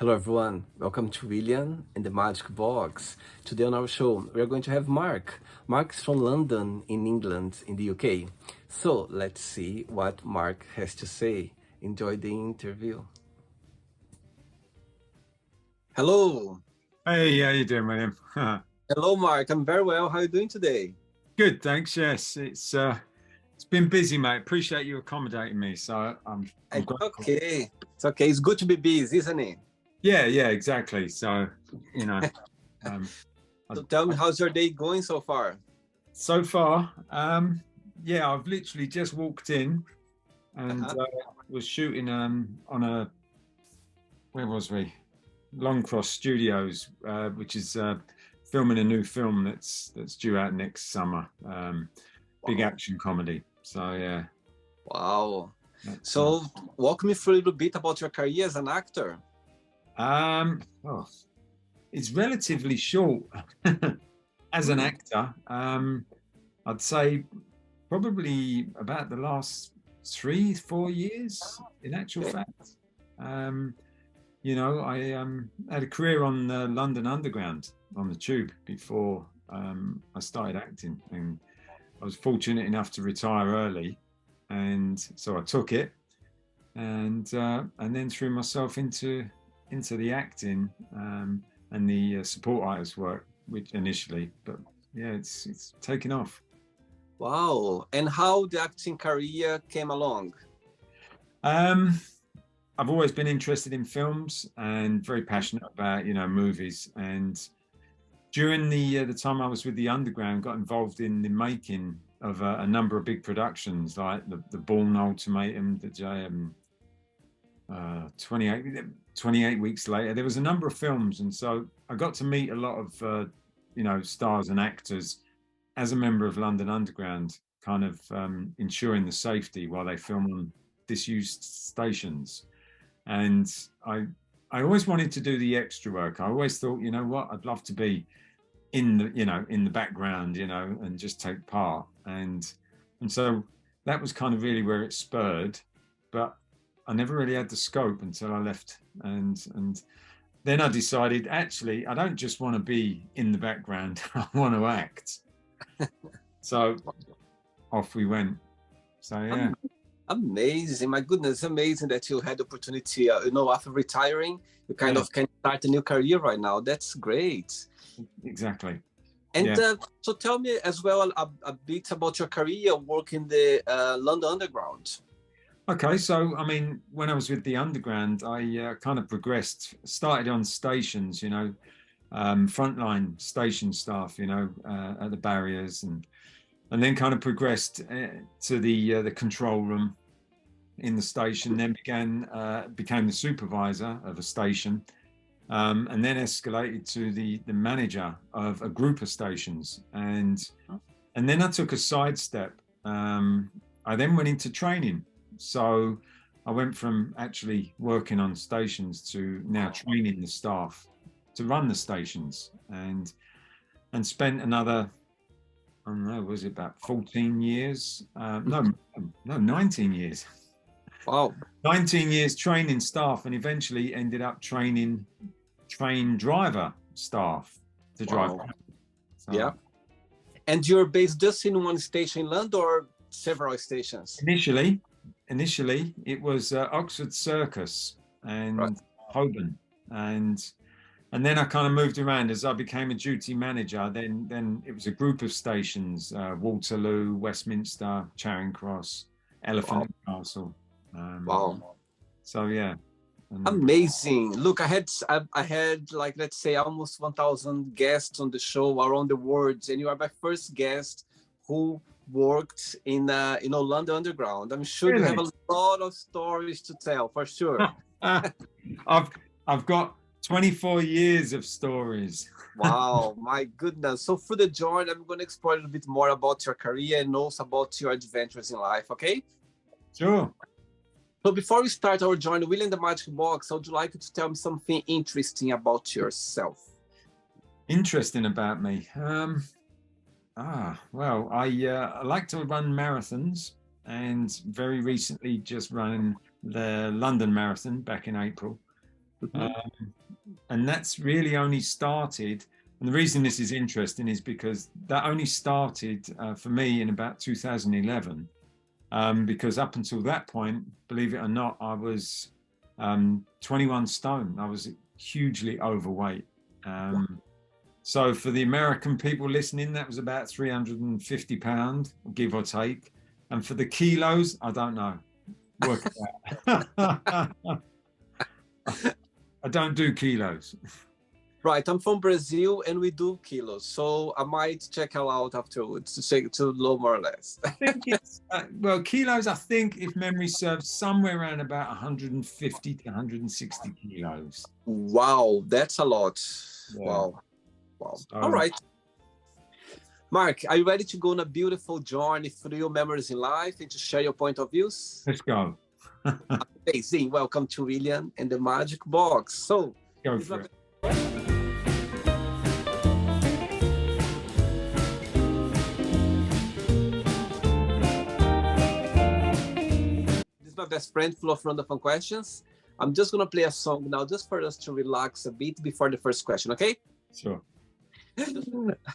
Hello everyone, welcome to William and the Magic Box. Today on our show, we are going to have Mark. Mark is from London in England, in the UK. So let's see what Mark has to say. Enjoy the interview. Hello. Hey, how you doing, William? Hello Mark, I'm very well. How are you doing today? Good, thanks. Yes, it's been busy, mate. Appreciate you accommodating me. So I'm It's grateful. okay. It's okay. It's good to be busy, isn't it? Yeah, exactly. So you know, um, I, So tell me, how's your day going so far? so far, yeah, I've literally just walked in and Uh-huh. was shooting on a where was we? Longcross Studios, which is filming a new film that's due out next summer. Big Wow. action comedy. So yeah, Wow. that's So walk me through a little bit about your career as an actor. oh, it's relatively short as an Hmm. actor. I'd say probably about the last 3, 4 years, in actual Okay. fact. Um, I had a career on the London Underground on the Tube before I started acting, and I was fortunate enough to retire early, and so I took it, and then threw myself into the acting and the support artist work, which initially, but yeah, it's taken off. Wow. And how the acting career came along? Um, I've always been interested in films and very passionate about movies. And during the time I was with the Underground, got involved in the making of a number of big productions like the Bourne Ultimatum, the 28 weeks later. There was a number of films, and so I got to meet a lot of stars and actors as a member of London Underground, kind of ensuring the safety while they film on disused stations. And I always wanted to do the extra work. I always thought, you know what, I'd love to be in the background, and just take part. And so that was kind of really where it spurred. But I never really had the scope until I left. And then I decided, actually, I don't just want to be in the background, I want to act. So off we went. So yeah. Am- Amazing. My goodness, amazing that you had the opportunity, after retiring, you kind Yeah, of can start a new career right now. That's great. exactly. And Yeah. so tell me as well a bit about your career working the London Underground. Okay, so I mean, when I was with the Underground, I kind of progressed, started on stations, frontline station staff, at the barriers, and then kind of progressed to the control room in the station. Then became the supervisor of a station, and then escalated to the manager of a group of stations, and then I took a sidestep. I then went into training. So I went from actually working on stations to now training the staff to run the stations, and spent another, I don't know, was it about 14 years? No, 19 years. Wow. 19 years training staff, and eventually ended up train driver staff to drive. Wow. So Yeah. And you're based just in one station in London or several stations? initially it was Oxford Circus Right. and Holborn, and then I kind of moved around as I became a duty manager. Then it was a group of stations: Waterloo, Westminster, Charing Cross, Elephant Wow. and Castle. Wow. So yeah, and Amazing. Look, I had like let's say almost 1,000 guests on the show around the world, and you are my first guest who worked in London Underground. I'm sure you have really, a lot of stories to tell for sure. I've I've got 24 years of stories. Wow, my goodness. So through the journey, I'm going to explore a little bit more about your career and also about your adventures in life, okay? Sure. So before we start our journey, William the Magic Box, I would like you to tell me something interesting about yourself. Interesting about me. Well, I like to run marathons, and very recently just ran the London Marathon back in April. And that's really only started. And the reason this is interesting is because that only started for me in about 2011. Because up until that point, believe it or not, I was 21 stone. I was hugely overweight. So for the American people listening, that was about 350 pounds, give or take. And for the kilos, I don't know. Work it out. I don't do kilos. Right, I'm from Brazil and we do kilos, so I might check it out afterwards to know more or less. I think it's, well, kilos, I think, if memory serves, somewhere around about 150 to 160 kilos. Wow, that's a lot. Yeah. Wow. All right. Mark, are you ready to go on a beautiful journey through your memories in life and to share your point of views? Let's go. Amazing. Welcome to William and the Magic Box. So, go for it. This is my best friend, full of random fun questions. I'm just going to play a song now just for us to relax a bit before the first question, okay? Sure.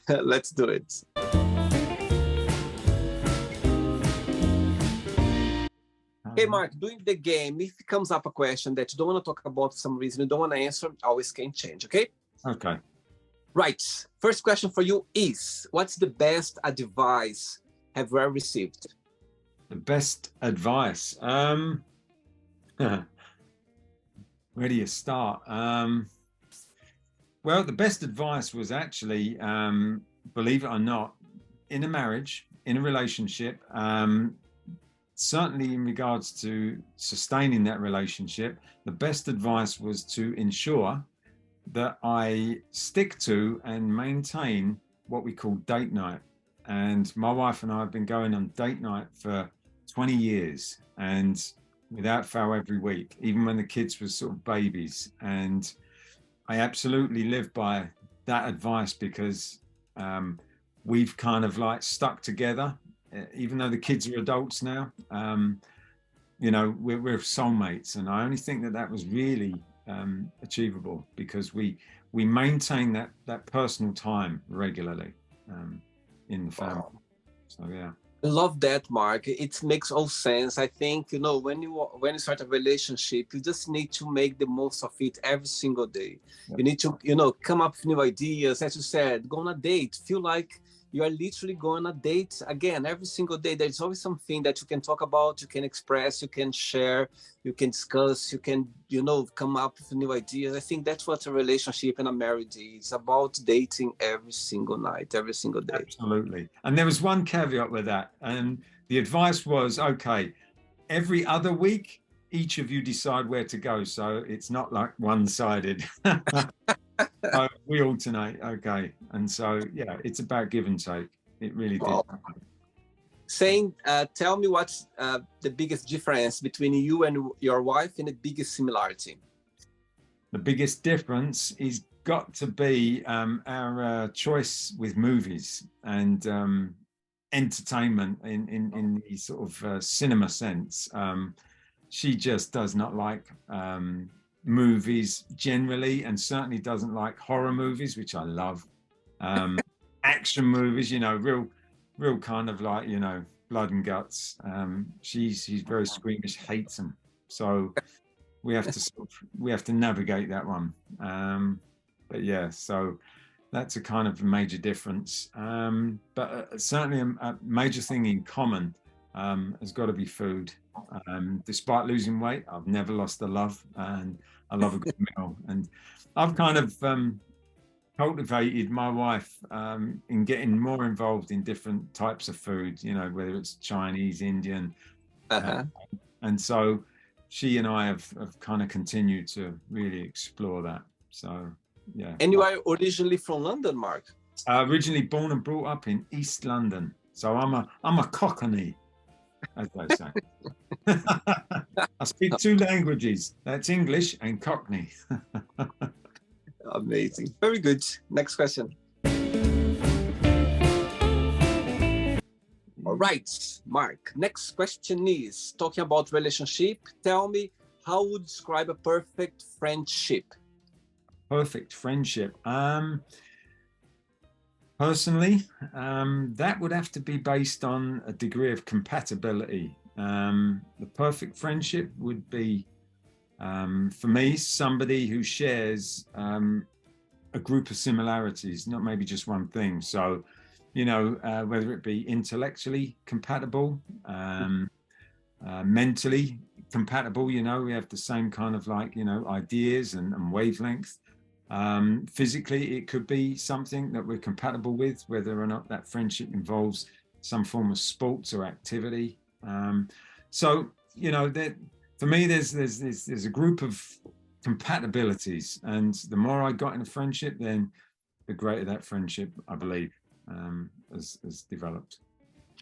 Let's do it. Hey, Mark, during the game, if it comes up a question that you don't want to talk about for some reason, you don't want to answer, always can change, okay? Okay. Right. First question for you is, what's the best advice have you ever received? The best advice? Where do you start? Well, the best advice was actually, believe it or not, in a marriage, in a relationship, certainly in regards to sustaining that relationship, the best advice was to ensure that I stick to and maintain what we call date night. And my wife and I have been going on date night for 20 years and without fail every week, even when the kids were sort of babies. And I absolutely live by that advice because we've kind of like stuck together, even though the kids are adults now. You know, we're soulmates, and I only think that that was really achievable because we maintain that personal time regularly in the family. Wow. So yeah. I love that, Mark. It makes all sense. I think, you know, when you start a relationship, you just need to make the most of it every single day. Yep. You need to, you know, come up with new ideas. As you said, go on a date. Feel like you are literally going on a date again every single day. There's always something that you can talk about, you can express, you can share, you can discuss, you can, you know, come up with new ideas. I think that's what a relationship and a marriage is about, dating every single night, every single day. Absolutely. And there was one caveat with that. And the advice was, okay, every other week, each of you decide where to go. So it's not like one-sided. We alternate, okay. And so, yeah, it's about give and take. It really did. Saying, tell me what's the biggest difference between you and your wife and the biggest similarity? The biggest difference is got to be our choice with movies and entertainment in the sort of cinema sense. She just does not like movies generally, and certainly doesn't like horror movies, which I love. Action movies, you know, real kind of like, you know, blood and guts. She's very squeamish, hates them. So we have to navigate that one. But yeah, so that's a kind of major difference. But certainly a major thing in common has got to be food. Despite losing weight, I've never lost the love, and I love a good meal. And I've kind of cultivated my wife in getting more involved in different types of food, you know, whether it's Chinese, Indian. And so she and I have kind of continued to really explore that. So, yeah. And you are originally from London, Mark? Originally born and brought up in East London. So I'm a Cockney, as they say. I speak two languages. That's English and Cockney. Amazing. Very good. Next question. All right, Mark. Next question is, talking about relationship, tell me, how would you describe a perfect friendship? Perfect friendship. Personally, that would have to be based on a degree of compatibility. The perfect friendship would be, for me, somebody who shares a group of similarities, not maybe just one thing. So, whether it be intellectually compatible, mentally compatible, we have the same kind of ideas and wavelength. Physically, it could be something that we're compatible with, whether or not that friendship involves some form of sports or activity. So, that for me, there's a group of compatibilities, and the more I got in a friendship, then the greater that friendship, I believe, has developed.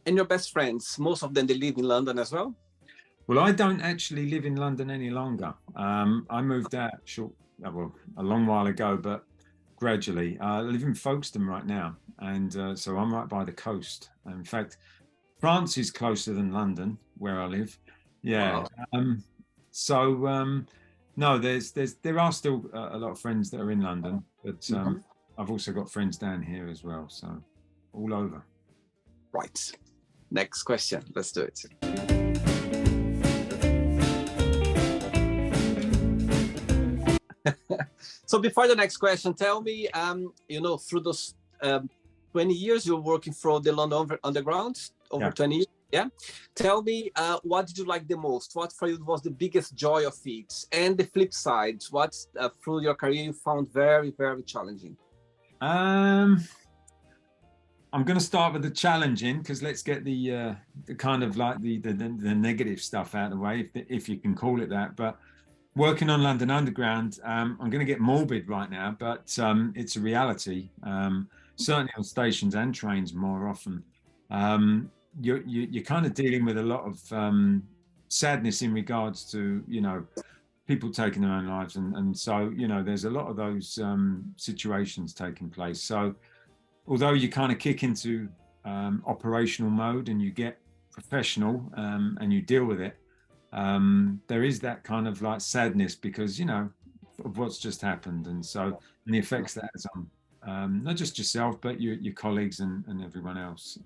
And your best friends, most of them, they live in London as well? Well, I don't actually live in London any longer. I moved out a long while ago, but gradually. I live in Folkestone right now, and so I'm right by the coast. In fact, France is closer than London, where I live. Yeah. Wow. No, there are still a lot of friends that are in London, but I've also got friends down here as well, so all over. Right. Next question. Let's do it. So before the next question, tell me, through those 20 years you're working for the London Underground, over 20 years, yeah? Tell me, what did you like the most? What for you was the biggest joy of it? And the flip side, what through your career you found very, very challenging? I'm going to start with the challenging, because let's get the kind of like the negative stuff out of the way, if you can call it that. But working on London Underground, I'm going to get morbid right now, but it's a reality. Certainly on stations and trains more often. You're kind of dealing with a lot of sadness in regards to, people taking their own lives. And so, there's a lot of those situations taking place. So although you kind of kick into operational mode and you get professional and you deal with it, there is that kind of like sadness because, of what's just happened. And the effects that has on not just yourself, but your colleagues and everyone else.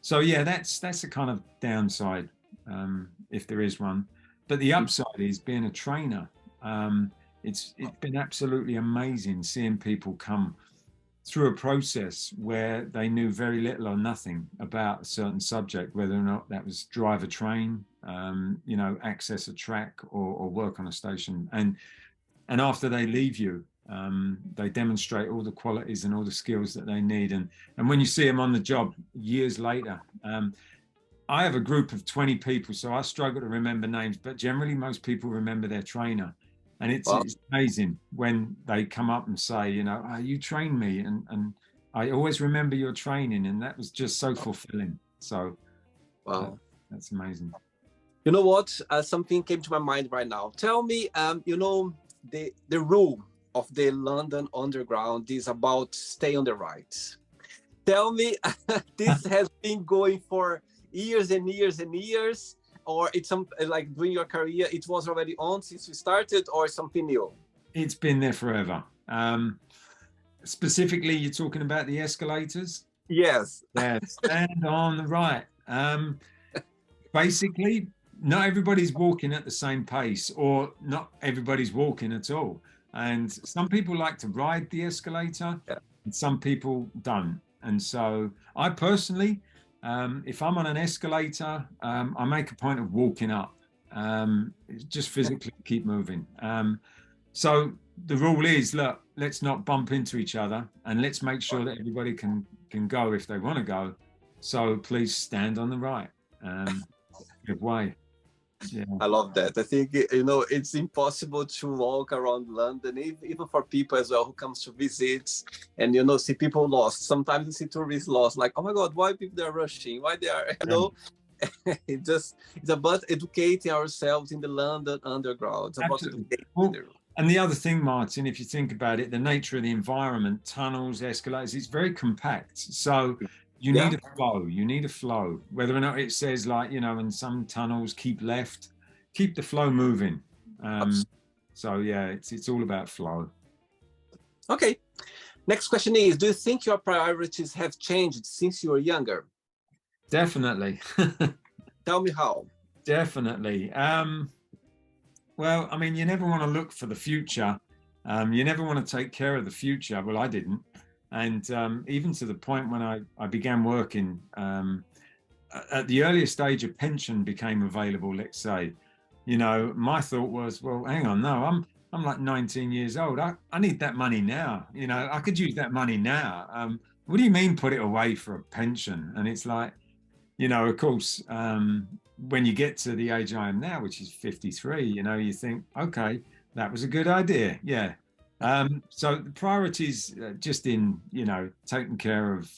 So yeah, that's a kind of downside, if there is one. But the upside is being a trainer. It's been absolutely amazing seeing people come through a process where they knew very little or nothing about a certain subject, whether or not that was drive a train, access a track or work on a station. And after they leave you, they demonstrate all the qualities and all the skills that they need. And when you see them on the job years later, I have a group of 20 people, so I struggle to remember names, but generally most people remember their trainer. And it's amazing when they come up and say, you trained me. And I always remember your training. And that was just so fulfilling. So that's amazing. You know what? Something came to my mind right now. Tell me, the rule of the London Underground is about stay on the right. Tell me, this has been going for years and years and years, or it's like during your career, it was already on since you started, or something new? It's been there forever. Specifically, you're talking about the escalators? Yes. Yeah, stand on the right. Basically, not everybody's walking at the same pace, or not everybody's walking at all. And some people like to ride the escalator, and some people don't. And so I personally, if I'm on an escalator, I make a point of walking up, just physically keep moving. So the rule is, look, let's not bump into each other, and let's make sure that everybody can go if they want to go. So please stand on the right. Give way. Yeah. I love that. I think, it's impossible to walk around London, even for people as well who comes to visit and, see people lost. Sometimes you see tourists lost, like, oh my God, why people are rushing? Why they are, it's about educating ourselves in the London Underground. It's about educating. And the other thing, Martin, if you think about it, the nature of the environment, tunnels, escalators, it's very compact. So you need a flow. You need a flow. Whether or not it says, like, in some tunnels, keep left, keep the flow moving. So yeah, it's all about flow. Okay. Next question is, do you think your priorities have changed since you were younger? Definitely. Tell me how. Definitely. Well, I mean, you never want to look for the future. You never want to take care of the future. Well, I didn't. And even to the point when I began working, at the earliest stage a pension became available, let's say, my thought was, well, hang on, no, I'm like 19 years old. I need that money now. I could use that money now. What do you mean put it away for a pension? And it's like, of course, when you get to the age I am now, which is 53, you think, okay, that was a good idea. Yeah. So the priorities just in, taking care of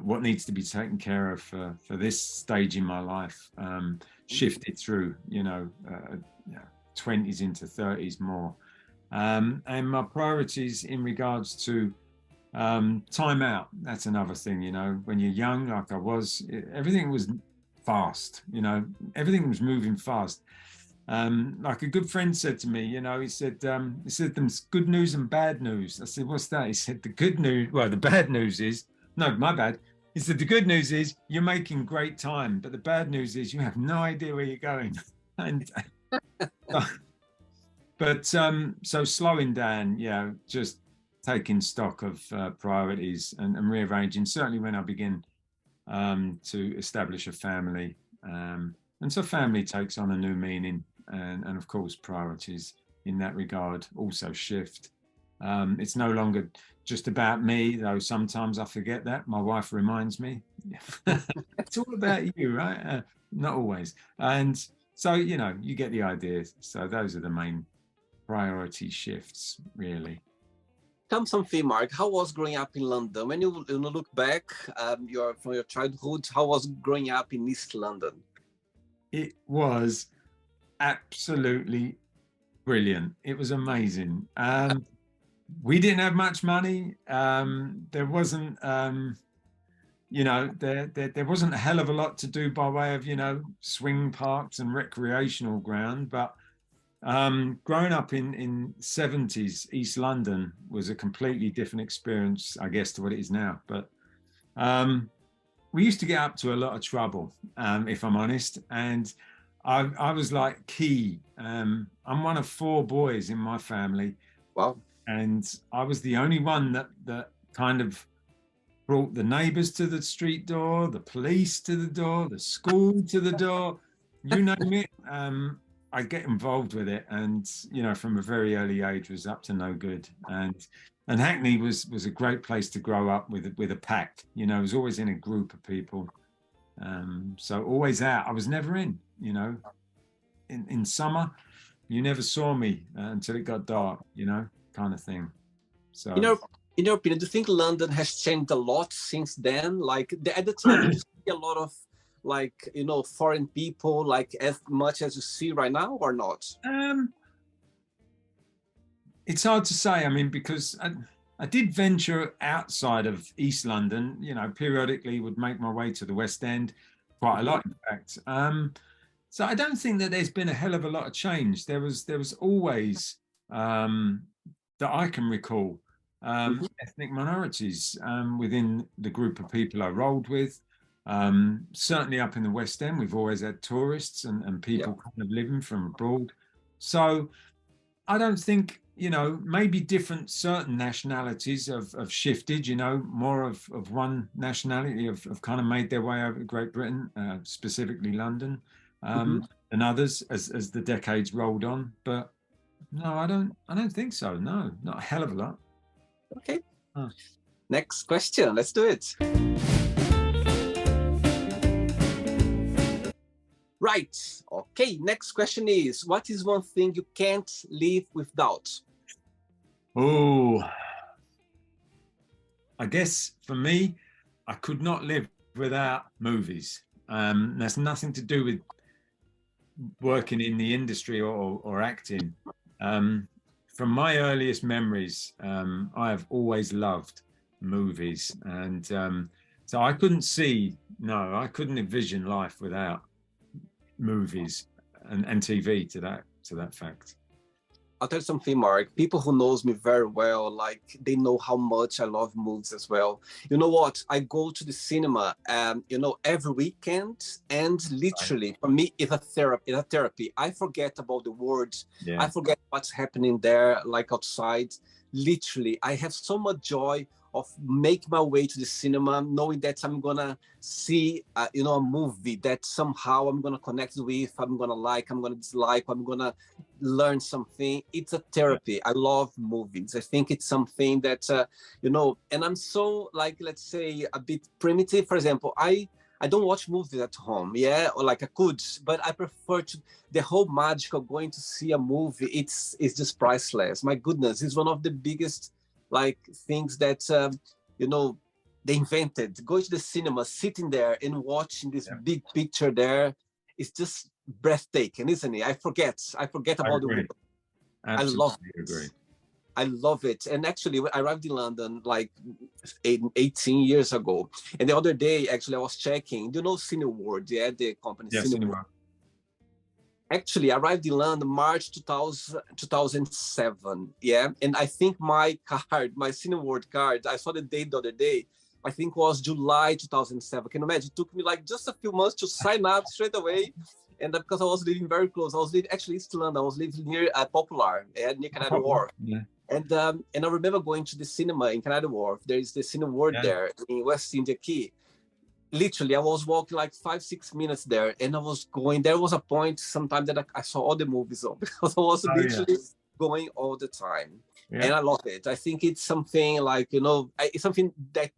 what needs to be taken care of for this stage in my life, shifted through, 20s into 30s more. And my priorities in regards to time out, that's another thing. When you're young, like I was, everything was fast. Everything was moving fast. Like a good friend said to me, he said there's good news and bad news. I said, what's that? He said, the good news, well, the bad news is, no, my bad. He said, the good news is you're making great time, but the bad news is you have no idea where you're going. And but so slowing down, just taking stock of priorities and rearranging, certainly when I begin to establish a family. And so family takes on a new meaning, and of course priorities in that regard also shift. It's no longer just about me, though sometimes I forget that. My wife reminds me. It's all about you, right? Not always. And so, you get the idea. So those are the main priority shifts, really. Tell me something, Mark. How was growing up in London? When you look back, from your childhood, how was growing up in East London? It was absolutely brilliant. It was amazing. We didn't have much money. There wasn't, there wasn't a hell of a lot to do by way of, swing parks and recreational ground. But growing up in 70s East London was a completely different experience, I guess, to what it is now. But we used to get up to a lot of trouble, if I'm honest. And I was like key. I'm one of 4 boys in my family. Wow. And I was the only one that kind of brought the neighbors to the street door, the police to the door, the school to the door, you name it. I get involved with it, and from a very early age was up to no good. And Hackney was a great place to grow up with a pack. It was always in a group of people. So always out. I was never in. In summer, you never saw me until it got dark. Kind of thing. So in your opinion, do you think London has changed a lot since then? Like at the time, did you see a lot of foreign people, like as much as you see right now, or not? It's hard to say. I mean, because I did venture outside of East London. Periodically would make my way to the West End, quite a lot, in fact. So I don't think that there's been a hell of a lot of change. There was always that I can recall, ethnic minorities within the group of people I rolled with. Certainly up in the West End, we've always had tourists and people kind of living from abroad. So I don't think, maybe different certain nationalities have shifted, more of one nationality have kind of made their way over to Great Britain, specifically London, and others as the decades rolled on. But no, I don't think so. No, not a hell of a lot. Okay. Next question. Let's do it. Right. Okay. Next question is, what is one thing you can't live without? Oh, I guess for me, I could not live without movies. That's nothing to do with working in the industry or acting. From my earliest memories, I have always loved movies. And so I couldn't envision life without movies. and TV to that fact. I'll tell you something, Mark. People who knows me very well, like they know how much I love movies as well. You know what? I go to the cinema, every weekend, and literally for me, it's a therapy. It's a therapy. I forget about the words. Yeah. I forget what's happening there, like outside. Literally, I have so much joy of make my way to the cinema, knowing that I'm gonna see, a movie that somehow I'm gonna connect with, I'm gonna like, I'm gonna dislike, I'm gonna learn something. It's a therapy. I love movies. I think it's something that, and I'm so, like, let's say a bit primitive. For example, I don't watch movies at home, yeah, or like I could, but I prefer to the whole magic of going to see a movie. It's just priceless. My goodness, it's one of the biggest like things that they invented. Going to the cinema, sitting there and watching this big picture there, it's just breathtaking, isn't it? I forget about the world. Absolutely, I love agree. I love it. And actually, I arrived in London like 18 years ago. And the other day, actually, I was checking, Cineworld, yeah, the company Cineworld. Actually, I arrived in London March 2007, yeah? And I think my Cineworld card, I saw the date the other day, I think was July 2007. Can you imagine? It took me like just a few months to sign up straight away. And because I was living very close, I was living actually East London. I was living near Popular, near Canary Wharf. Yeah. And I remember going to the cinema in Canary Wharf. There is the Cineworld there in West India Quay. Literally, I was walking like 5-6 minutes there, and I was going. There was a point sometime that I saw all the movies on because I was literally going all the time, and I love it. I think it's something like it's something that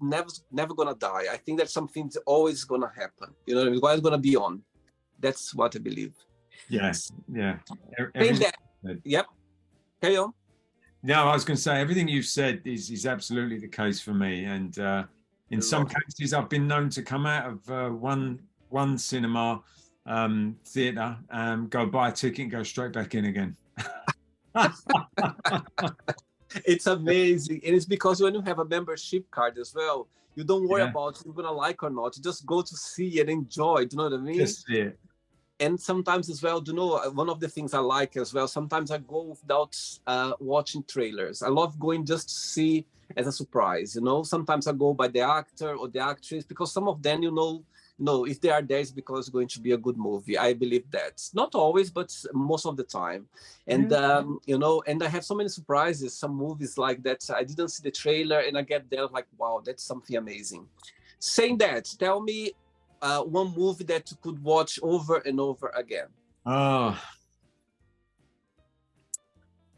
never gonna die. I think that something's always gonna happen. It's always gonna be on. That's what I believe. Yes, yeah. Yep. Carry on. No, I was going to say everything you've said is absolutely the case for me, and in some cases, I've been known to come out of one cinema theater, go buy a ticket, and go straight back in again. It's amazing, and it's because when you have a membership card as well, you don't worry about if you're gonna like or not. You just go to see and enjoy. Do you know what I mean? Just see it. And sometimes as well, one of the things I like as well, sometimes I go without watching trailers. I love going just to see as a surprise, Sometimes I go by the actor or the actress because some of them, if they are there, it's because it's going to be a good movie. I believe that. Not always, but most of the time. And, and I have so many surprises, some movies like that. I didn't see the trailer and I get there like, wow, that's something amazing. Saying that, tell me, one movie that you could watch over and over again. Oh,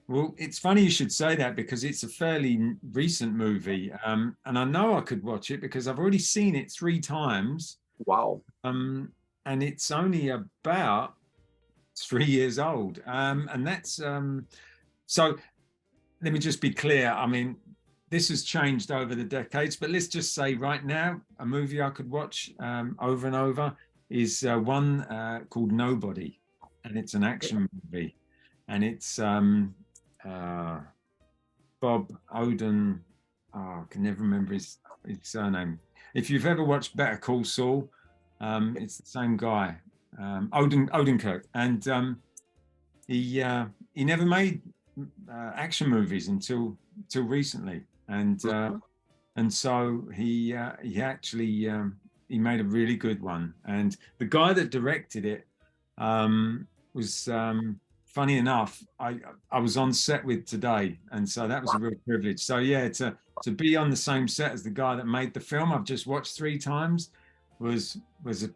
well, it's funny you should say that because it's a fairly recent movie, and I know I could watch it because I've already seen it 3 times. Wow. And it's only about 3 years old, and that's so. Let me just be clear. I mean, this has changed over the decades, but let's just say right now, a movie I could watch over and over is one called Nobody, and it's an action movie, and it's Bob Oden. Oh, I can never remember his surname. If you've ever watched Better Call Saul, it's the same guy, Odenkirk, and he never made action movies until recently. And so he actually he made a really good one, and the guy that directed it was funny enough I was on set with today, and so that was a real privilege. So yeah, to be on the same set as the guy that made the film I've just watched 3 times was a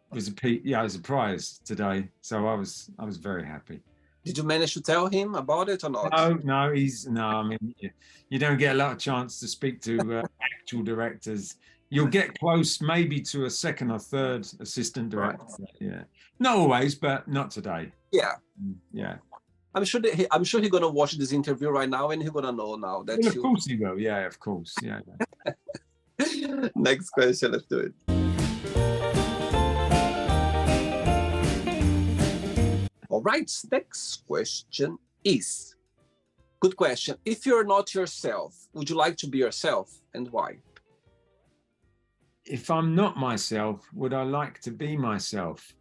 prize today. So I was very happy. Did you manage to tell him about it or not? No. I mean, you don't get a lot of chance to speak to actual directors. You'll get close maybe to a second or third assistant director. Right. Yeah, not always, but not today. Yeah. I'm sure he's gonna watch this interview right now, and he's gonna know now that. Well, of course he will. Yeah, of course. Yeah. Next question. Let's do it. All right, next question is, good question. If you're not yourself, would you like to be yourself, and why? If I'm not myself, would I like to be myself?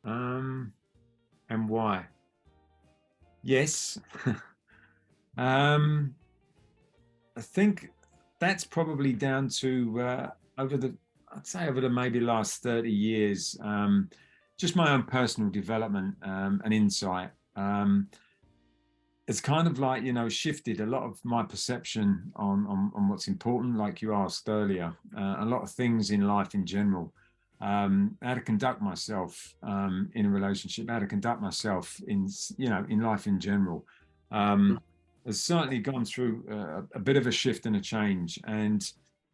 And why? Yes. um, I think that's probably down to I'd say over the maybe last 30 years, just my own personal development and insight. It's kind of like, shifted a lot of my perception on what's important, like you asked earlier, a lot of things in life in general, how to conduct myself in a relationship, how to conduct myself in life in general. Has certainly gone through a bit of a shift and a change. And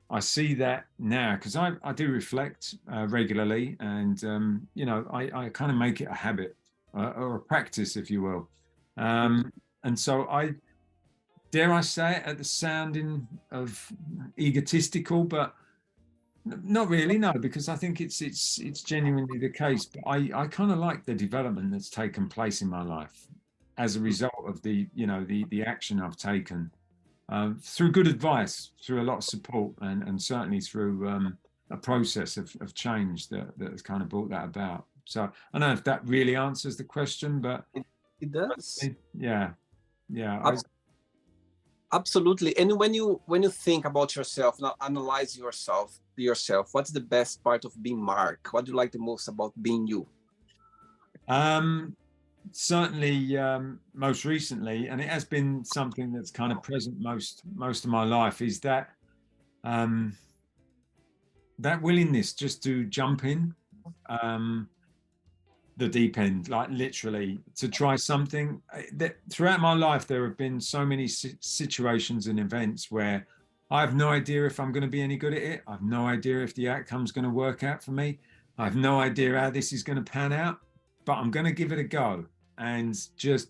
I see that now because I do reflect regularly, and I kind of make it a habit or a practice, if you will. And so dare I say it, at the sounding of egotistical, but not really, no, because I think it's genuinely the case. But I kind of like the development that's taken place in my life as a result of the action I've taken through good advice, through a lot of support, and certainly through a process of change that has kind of brought that about. So I don't know if that really answers the question, but It does. yeah, yeah. Absolutely. And when you think about yourself, now analyze yourself, what's the best part of being Mark? What do you like the most about being you? Certainly, most recently, and it has been something that's kind of present most of my life, is um, that willingness just to jump in the deep end, like literally to try something. Throughout my life, there have been so many situations and events where I have no idea if I'm going to be any good at it. I have no idea if the outcome's going to work out for me. I have no idea how this is going to pan out, but I'm going to give it a go and just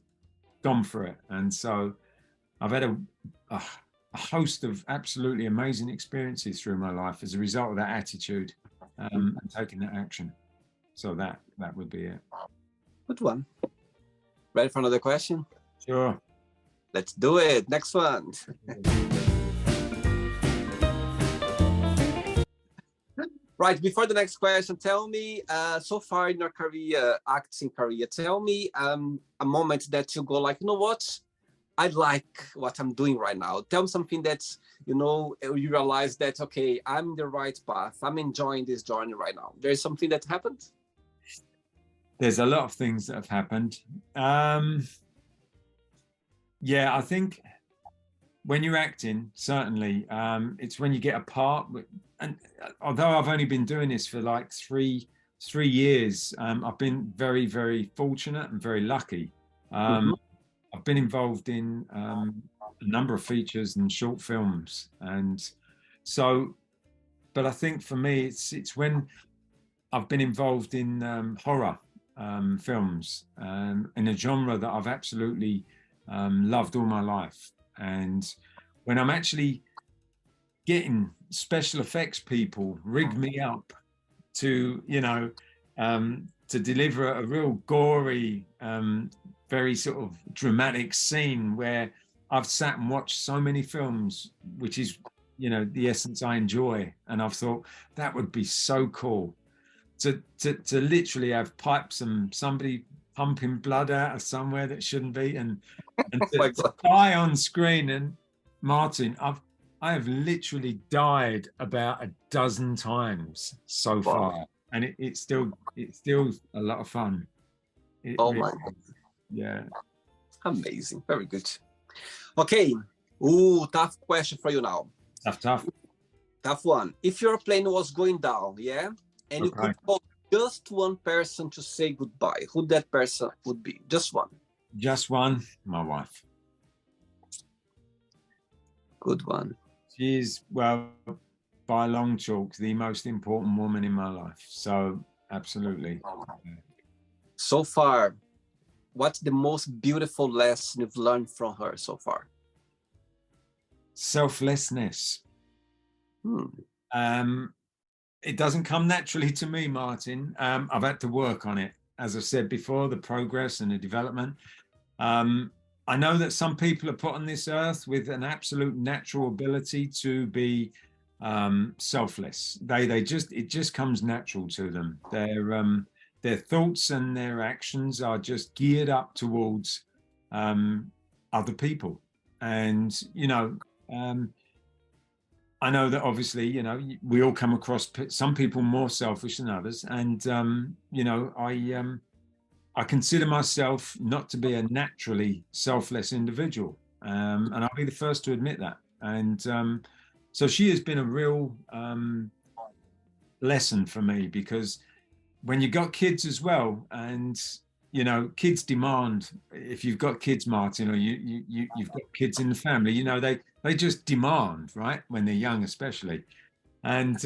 gone for it. And so I've had a host of absolutely amazing experiences through my life as a result of that attitude and taking that action. So that would be it. Good one. Ready for another question? Sure. Let's do it. Next one. Right, before the next question, tell me, so far in your career, acting career, tell me a moment that you go like, you know what? I like what I'm doing right now. Tell me something that's, you realize that, okay, I'm in the right path. I'm enjoying this journey right now. There's something that happened? There's a lot of things that have happened. Yeah, I think when you're acting, certainly, it's when you get a part. And although I've only been doing this for like three years, I've been very, very fortunate and very lucky. I've been involved in a number of features and short films, and so. But I think for me, it's when I've been involved in horror films in a genre that I've absolutely loved all my life. And when I'm actually getting special effects people rig me up to, to deliver a real gory, very sort of dramatic scene where I've sat and watched so many films, which is, the essence I enjoy. And I've thought that would be so cool to literally have pipes and somebody pumping blood out of somewhere that shouldn't be, and to die on screen. And Martin, I have literally died about a dozen times so far, and it's still a lot of fun. Oh my God. Yeah. Amazing. Very good. Okay. Tough question for you now. Tough one. If your plane was going down, yeah, and you could call just one person to say goodbye, who that person would be? Just one. Just one. My wife. Good one. She's, well, by a long chalk, the most important woman in my life. So absolutely. So far, what's the most beautiful lesson you've learned from her so far? Selflessness. It doesn't come naturally to me, Martin. I've had to work on it. As I said before, the progress and the development. I know that some people are put on this earth with an absolute natural ability to be selfless. It just comes natural to them. Their thoughts and their actions are just geared up towards other people. And, I know that obviously, we all come across some people more selfish than others. And, I consider myself not to be a naturally selfless individual. And I'll be the first to admit that. And so she has been a real lesson for me, because when you got kids as well, and kids demand, if you've got kids, Martin, or you've got kids in the family, they just demand, right, when they're young especially. And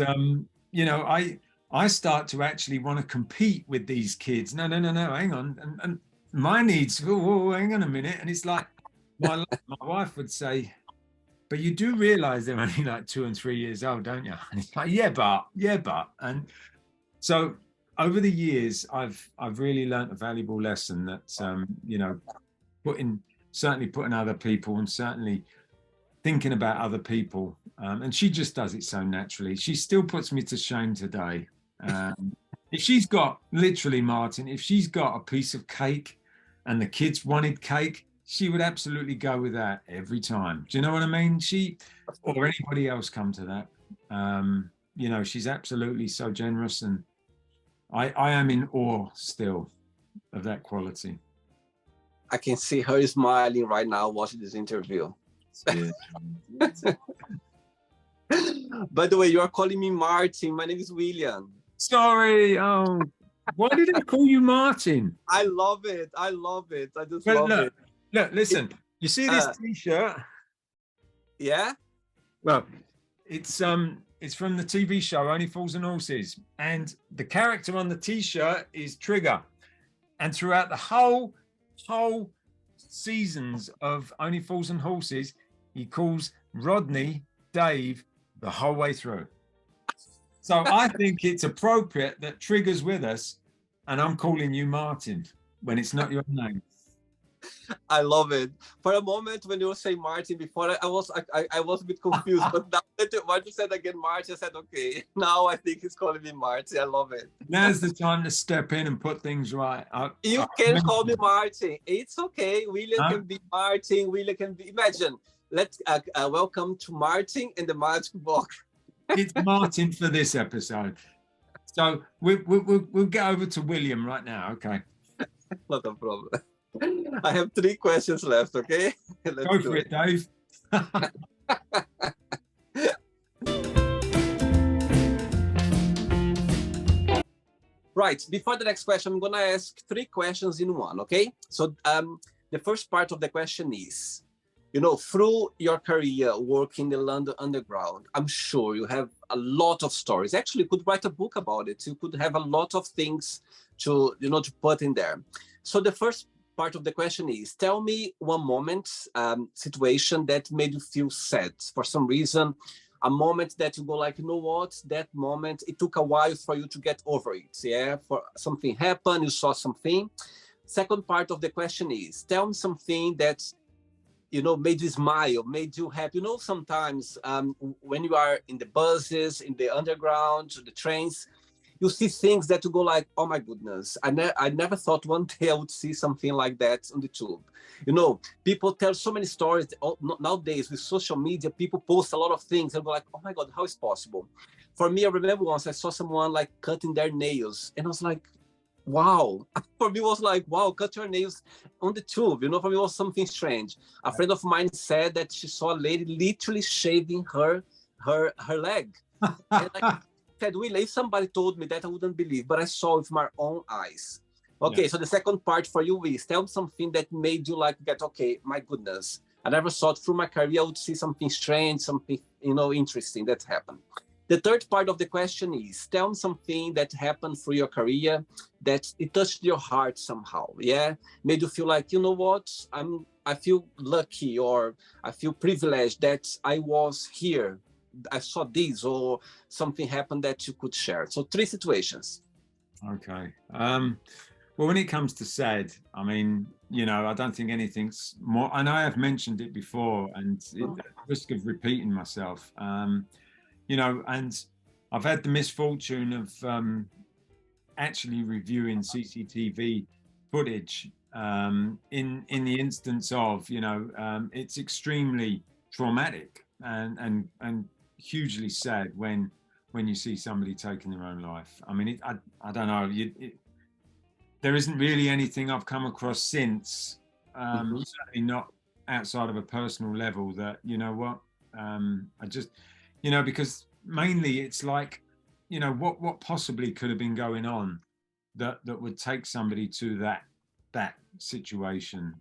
I start to actually want to compete with these kids. No, no, no, no, hang on. And my needs, oh, hang on a minute. And it's like my wife would say, but you do realize they're only like 2 and 3 years old, don't you? And it's like, yeah, but. And so over the years, I've really learned a valuable lesson that, certainly putting other people, and certainly thinking about other people. And she just does it so naturally. She still puts me to shame today. If she's got, literally, Martin, if she's got a piece of cake and the kids wanted cake, she would absolutely go with that every time. Do you know what I mean? She, or anybody else, come to that. She's absolutely so generous, and I am in awe still of that quality. I can see her smiling right now watching this interview. Yeah. By the way, you are calling me Martin. My name is William. Sorry. Oh, why did I call you Martin? I love it. I love it. I just love it. Look, listen. You see this T-shirt? Yeah. Well, it's from the TV show Only Fools and Horses, and the character on the T-shirt is Trigger. And throughout the whole seasons of Only Fools and Horses, he calls Rodney Dave the whole way through. So I think it's appropriate that Trigger's with us, and I'm calling you Martin when it's not your name. I love it. For a moment, when you were saying Martin before, I was a bit confused, but now that you said again Martin, I said, okay, now I think he's calling me Martin. I love it. Now's the time to step in and put things right. You can call me Martin. It's okay. William can be Martin. William can be. Imagine. Let's welcome to Martin and the Magic Box. It's Martin for this episode. So we'll get over to William right now. Okay. Not a problem. I have 3 questions left. Okay. Go for it, Dave. Right. Before the next question, I'm gonna ask 3 questions in one. Okay. So the first part of the question is, through your career working in the London Underground, I'm sure you have a lot of stories. Actually, you could write a book about it. You could have a lot of things to put in there. So the first part of the question is, tell me one moment, situation that made you feel sad for some reason, a moment that you go like, you know what, that moment, it took a while for you to get over it. Yeah, for something happened, you saw something. Second part of the question is, tell me something that made you smile, made you happy. Sometimes when you are in the buses, in the underground, the trains, you see things that you go like, oh my goodness, I never thought one day I would see something like that on the tube. People tell so many stories. Nowadays with social media, people post a lot of things and go like, oh my God, how is possible? For me, I remember once I saw someone like cutting their nails, and I was like, wow. For me, it was like, wow, cut your nails on the tube. For me, it was something strange. A friend of mine said that she saw a lady literally shaving her leg. And I said, Will, if somebody told me that, I wouldn't believe, but I saw with my own eyes. Okay, so the second part for you is, tell me something that made you like get, okay, my goodness, I never thought through my career I would see something strange, something, interesting that happened. The third part of the question is, tell me something that happened through your career that it touched your heart somehow, yeah? Made you feel like, you know what, I feel lucky, or I feel privileged that I was here, I saw this, or something happened that you could share. So 3 situations. Okay. Well, when it comes to sad, I mean, I don't think anything's more, and I have mentioned it before, and at the risk of repeating myself, and I've had the misfortune of actually reviewing CCTV footage in the instance of, it's extremely traumatic and hugely sad when you see somebody taking their own life. I mean, I don't know. There isn't really anything I've come across since, Mhm. certainly not outside of a personal level, that, I just, because mainly it's like, what possibly could have been going on that would take somebody to that situation.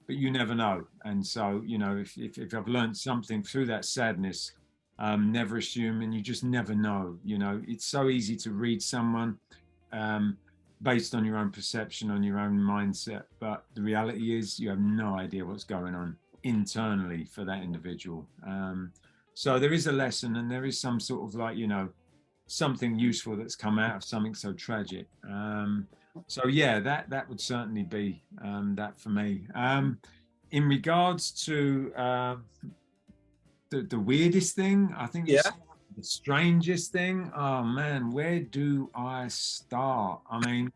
But you never know. And so, if I've learned something through that sadness, never assume, and you just never know. It's so easy to read someone, um, based on your own perception, on your own mindset. But the reality is, you have no idea what's going on internally for that individual. So there is a lesson, and there is some sort of, like, something useful that's come out of something so tragic. So yeah, that would certainly be, that for me. In regards to, the weirdest thing, I think Yeah. the strangest thing. Oh man, where do I start? I mean,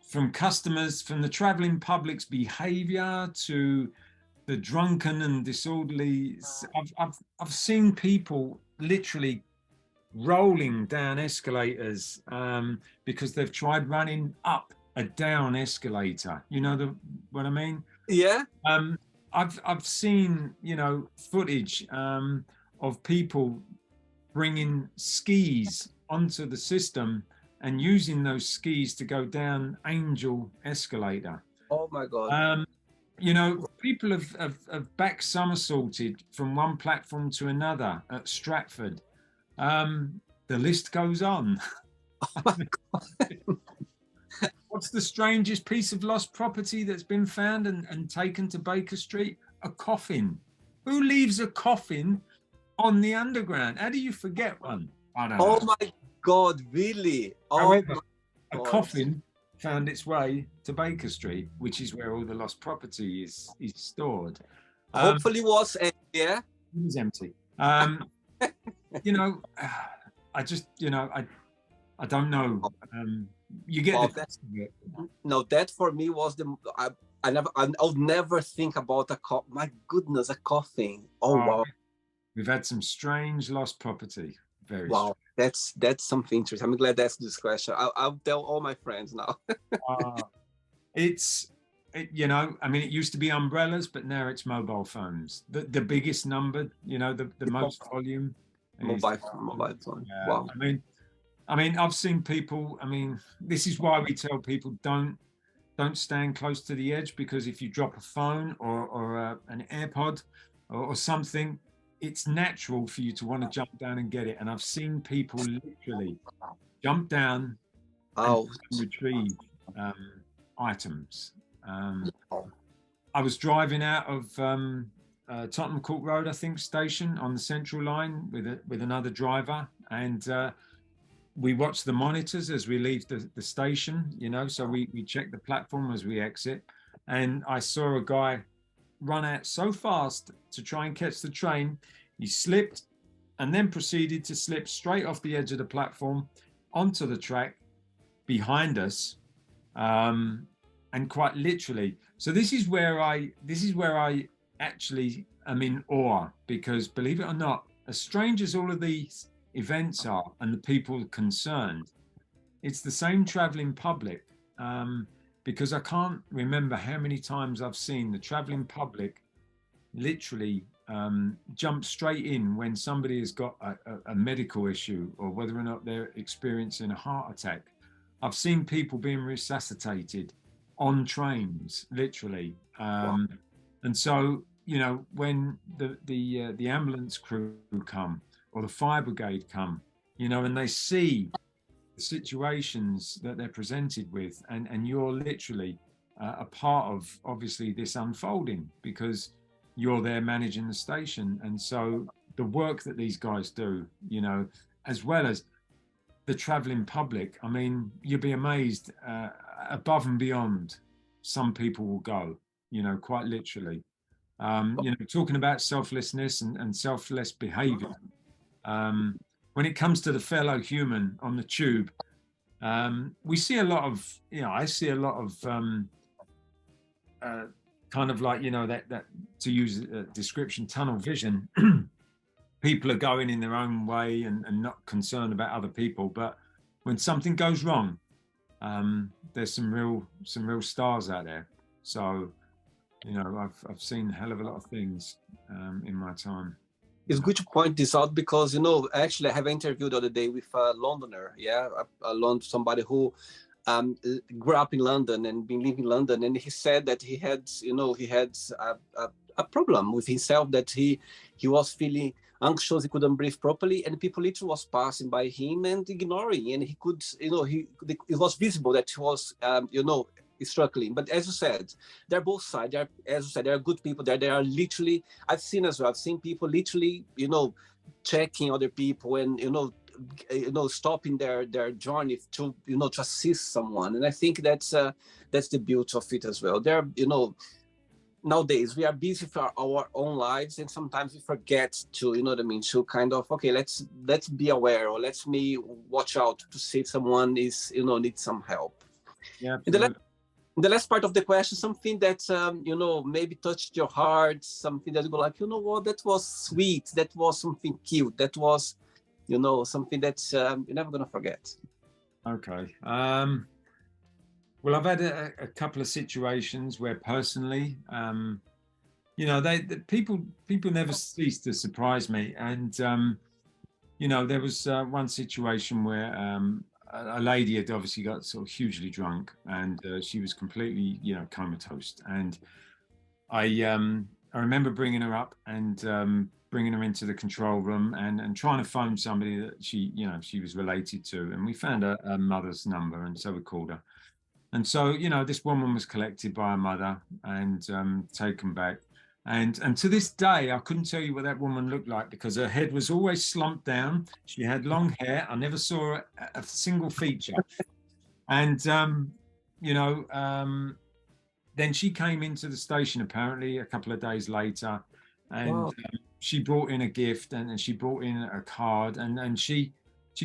from customers, from the traveling public's behavior to the drunken and disorderly. I've seen people literally rolling down escalators, because they've tried running up a down escalator. You know what I mean? Yeah. Um, I've seen, footage, of people bringing skis onto the system and using those skis to go down Angel escalator. Oh my God. Um, People have back somersaulted from one platform to another at Stratford. The list goes on. Oh my What's the strangest piece of lost property that's been found and taken to Baker Street? A coffin. Who leaves a coffin on the underground? How do you forget one? I don't Oh know. my God, really? Oh However, my a God. coffin found its way to Baker Street, which is where all the lost property is stored. Um, Hopefully was, yeah. it was empty. You know, I just, I don't know. You get the Wow, that gist of it. no, that for me was I'll never think about a my goodness, a coffin. Oh Uh, wow. we've had some strange lost property. Very Wow, strange. that's something interesting. I'm glad I asked this question. I'll tell all my friends now. Uh, I mean, it used to be umbrellas, but now it's mobile phones. The biggest number, the most volume is. Mobile phone. Yeah, Wow. I've seen people. I mean, this is why we tell people don't stand close to the edge, because if you drop a phone or an AirPod or something, it's natural for you to want to jump down and get it. And I've seen people literally jump down and Oh, retrieve, items. I was driving out of, Tottenham Court Road, I think, station on the Central Line with another driver, and we watch the monitors as we leave the station, so we check the platform as we exit. And I saw a guy run out so fast to try and catch the train. He slipped and then proceeded to slip straight off the edge of the platform onto the track behind us. And quite literally. So this is where I actually am in awe, because believe it or not, as strange as all of these events are and the people concerned, it's the same traveling public. Because I can't remember how many times I've seen the traveling public literally, jump straight in when somebody has got a medical issue, or whether or not they're experiencing a heart attack. I've seen people being resuscitated on trains, literally. wow. And so, when the ambulance crew come, or the fire brigade come, and they see the situations that they're presented with, and you're literally, a part of, obviously, this unfolding, because you're there managing the station. And so the work that these guys do, as well as the traveling public, I mean, you'll be amazed, above and beyond some people will go, quite literally. Talking about selflessness and selfless behavior. When it comes to the fellow human on the tube, We see a lot of, I see a lot of kind of like, that to use a description, tunnel vision. People are going in their own way and not concerned about other people. But when something goes wrong, there's some real stars out there. So, I've seen a hell of a lot of things in my time. It's good to point this out because, actually I have an interview the other day with a Londoner, somebody who grew up in London and been living in London, and he said that he had a problem with himself, that he was feeling anxious, he couldn't breathe properly, and people literally was passing by him and ignoring, and he could, it was visible that he was, struggling. But as you said, they're both sides. As you said, there are good people there. There are literally, I've seen people literally, checking other people and, stopping their journey to, to assist someone. And I think that's the beauty of it as well. There, nowadays we are busy for our own lives, and sometimes we forget to, to kind of, okay, let's be aware, or let me watch out to see if someone is, needs some help. Yeah. The last part of the question, something that, maybe touched your heart, something that you go like, what, that was sweet, that was something cute, that was, something that you're never going to forget. Okay. Well, I've had a couple of situations where personally, people never cease to surprise me. And, there was one situation where a lady had obviously got sort of hugely drunk, and she was completely, comatose. And I remember bringing her up and bringing her into the control room and trying to phone somebody that she was related to. And we found her mother's number, and so we called her. And so, this woman was collected by her mother and taken back. And to this day, I couldn't tell you what that woman looked like, because her head was always slumped down. She had long hair. I never saw a single feature. And, then she came into the station apparently a couple of days later, and Wow. She brought in a gift, and she brought in a card, and she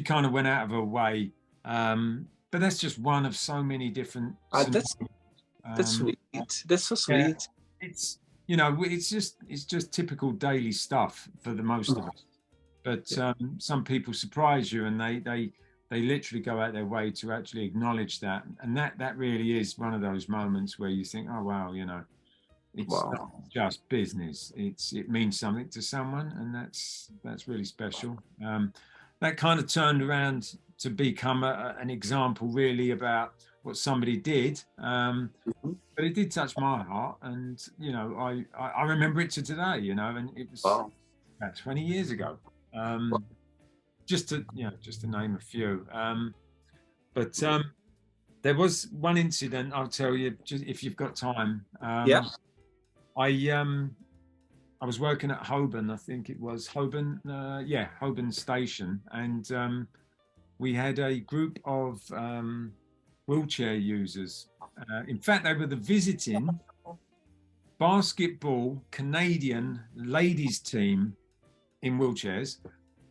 kind of went out of her way. But that's just one of so many different. That's sweet. That's so sweet. Yeah, it's just typical daily stuff for the most of us. But some people surprise you, and they literally go out their way to actually acknowledge that, and that really is one of those moments where you think, oh wow, it's not just business. It means something to someone, and that's really special. That kind of turned around to become an example really about what somebody did. But it did touch my heart, and I remember it to today, and it was about 20 years ago. Just to name a few. But there was one incident I'll tell you, just if you've got time. I was working at Holborn, I think it was Holborn, Holborn Station, and we had a group of wheelchair users. In fact, they were the visiting basketball Canadian ladies team in wheelchairs,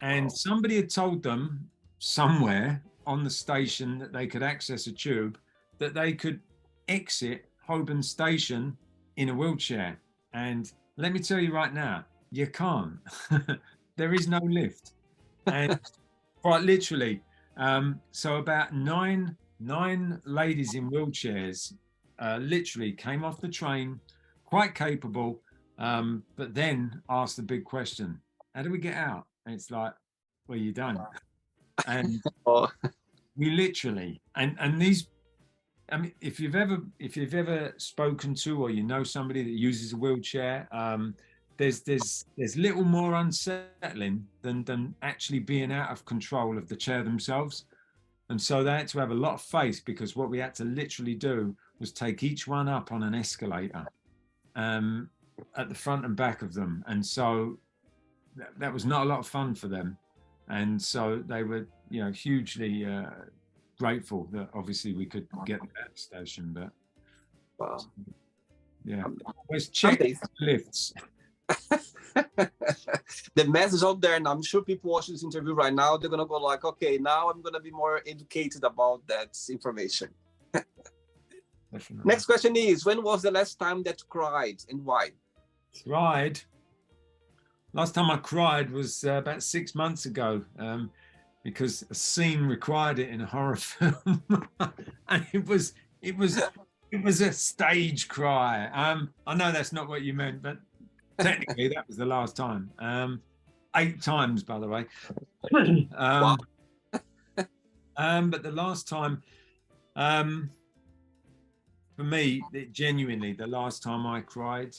and somebody had told them somewhere on the station that they could access a tube, that they could exit Holborn Station in a wheelchair. And let me tell you right now, you can't. There is no lift. And quite literally, so about nine ladies in wheelchairs literally came off the train, quite capable, but then asked the big question: how do we get out? And it's like, well, you're done. And we literally, and these, I mean, if you've ever spoken to, or somebody that uses a wheelchair, there's little more unsettling than actually being out of control of the chair themselves. And so they had to have a lot of faith, because what we had to literally do was take each one up on an escalator at the front and back of them. And so that was not a lot of fun for them. And so they were, hugely grateful that obviously we could get that station. But yeah, always check lifts. The message out there, and I'm sure people watching this interview right now, they're gonna go like, okay, now I'm gonna be more educated about that information. Definitely. Next question is, when was the last time that you cried and why? Cried. Last time I cried was about 6 months ago, because a scene required it in a horror film, and it was a stage cry. I know that's not what you meant, but technically that was the last time. 8 times, by the way. Wow. But the last time, for me, genuinely, the last time I cried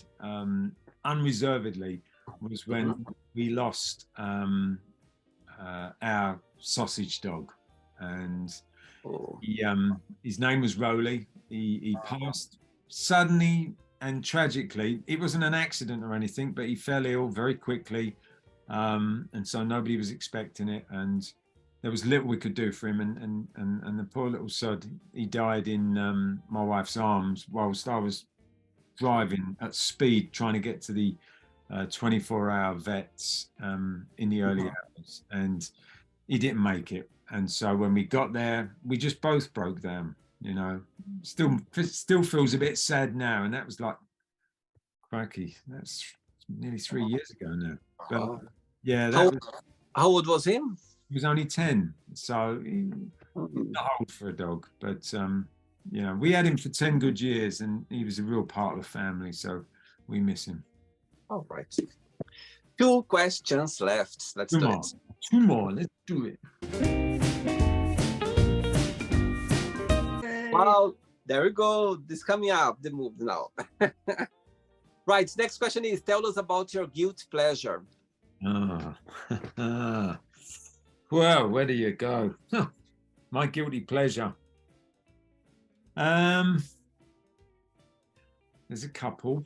unreservedly was when we lost our sausage dog, and his name was Rowley. He passed suddenly and tragically. It wasn't an accident or anything, but he fell ill very quickly, and so nobody was expecting it, and there was little we could do for him, and the poor little sod, he died in my wife's arms whilst I was driving at speed trying to get to the 24-hour vets in the early hours, and he didn't make it. And so when we got there, we just both broke down, you know. Still feels a bit sad now, and that was like, cracky, that's nearly 3 years ago now. But yeah, how old was him? He was only 10, so not old for a dog, but you know, we had him for 10 good years, and he was a real part of the family, so we miss him. All right. 2 questions left. Let's do it. 2 more. Let's do it. Wow, there we go. This coming up, the move now. Right, next question is, tell us about your guilty pleasure. Well, where do you go? My guilty pleasure. There's a couple.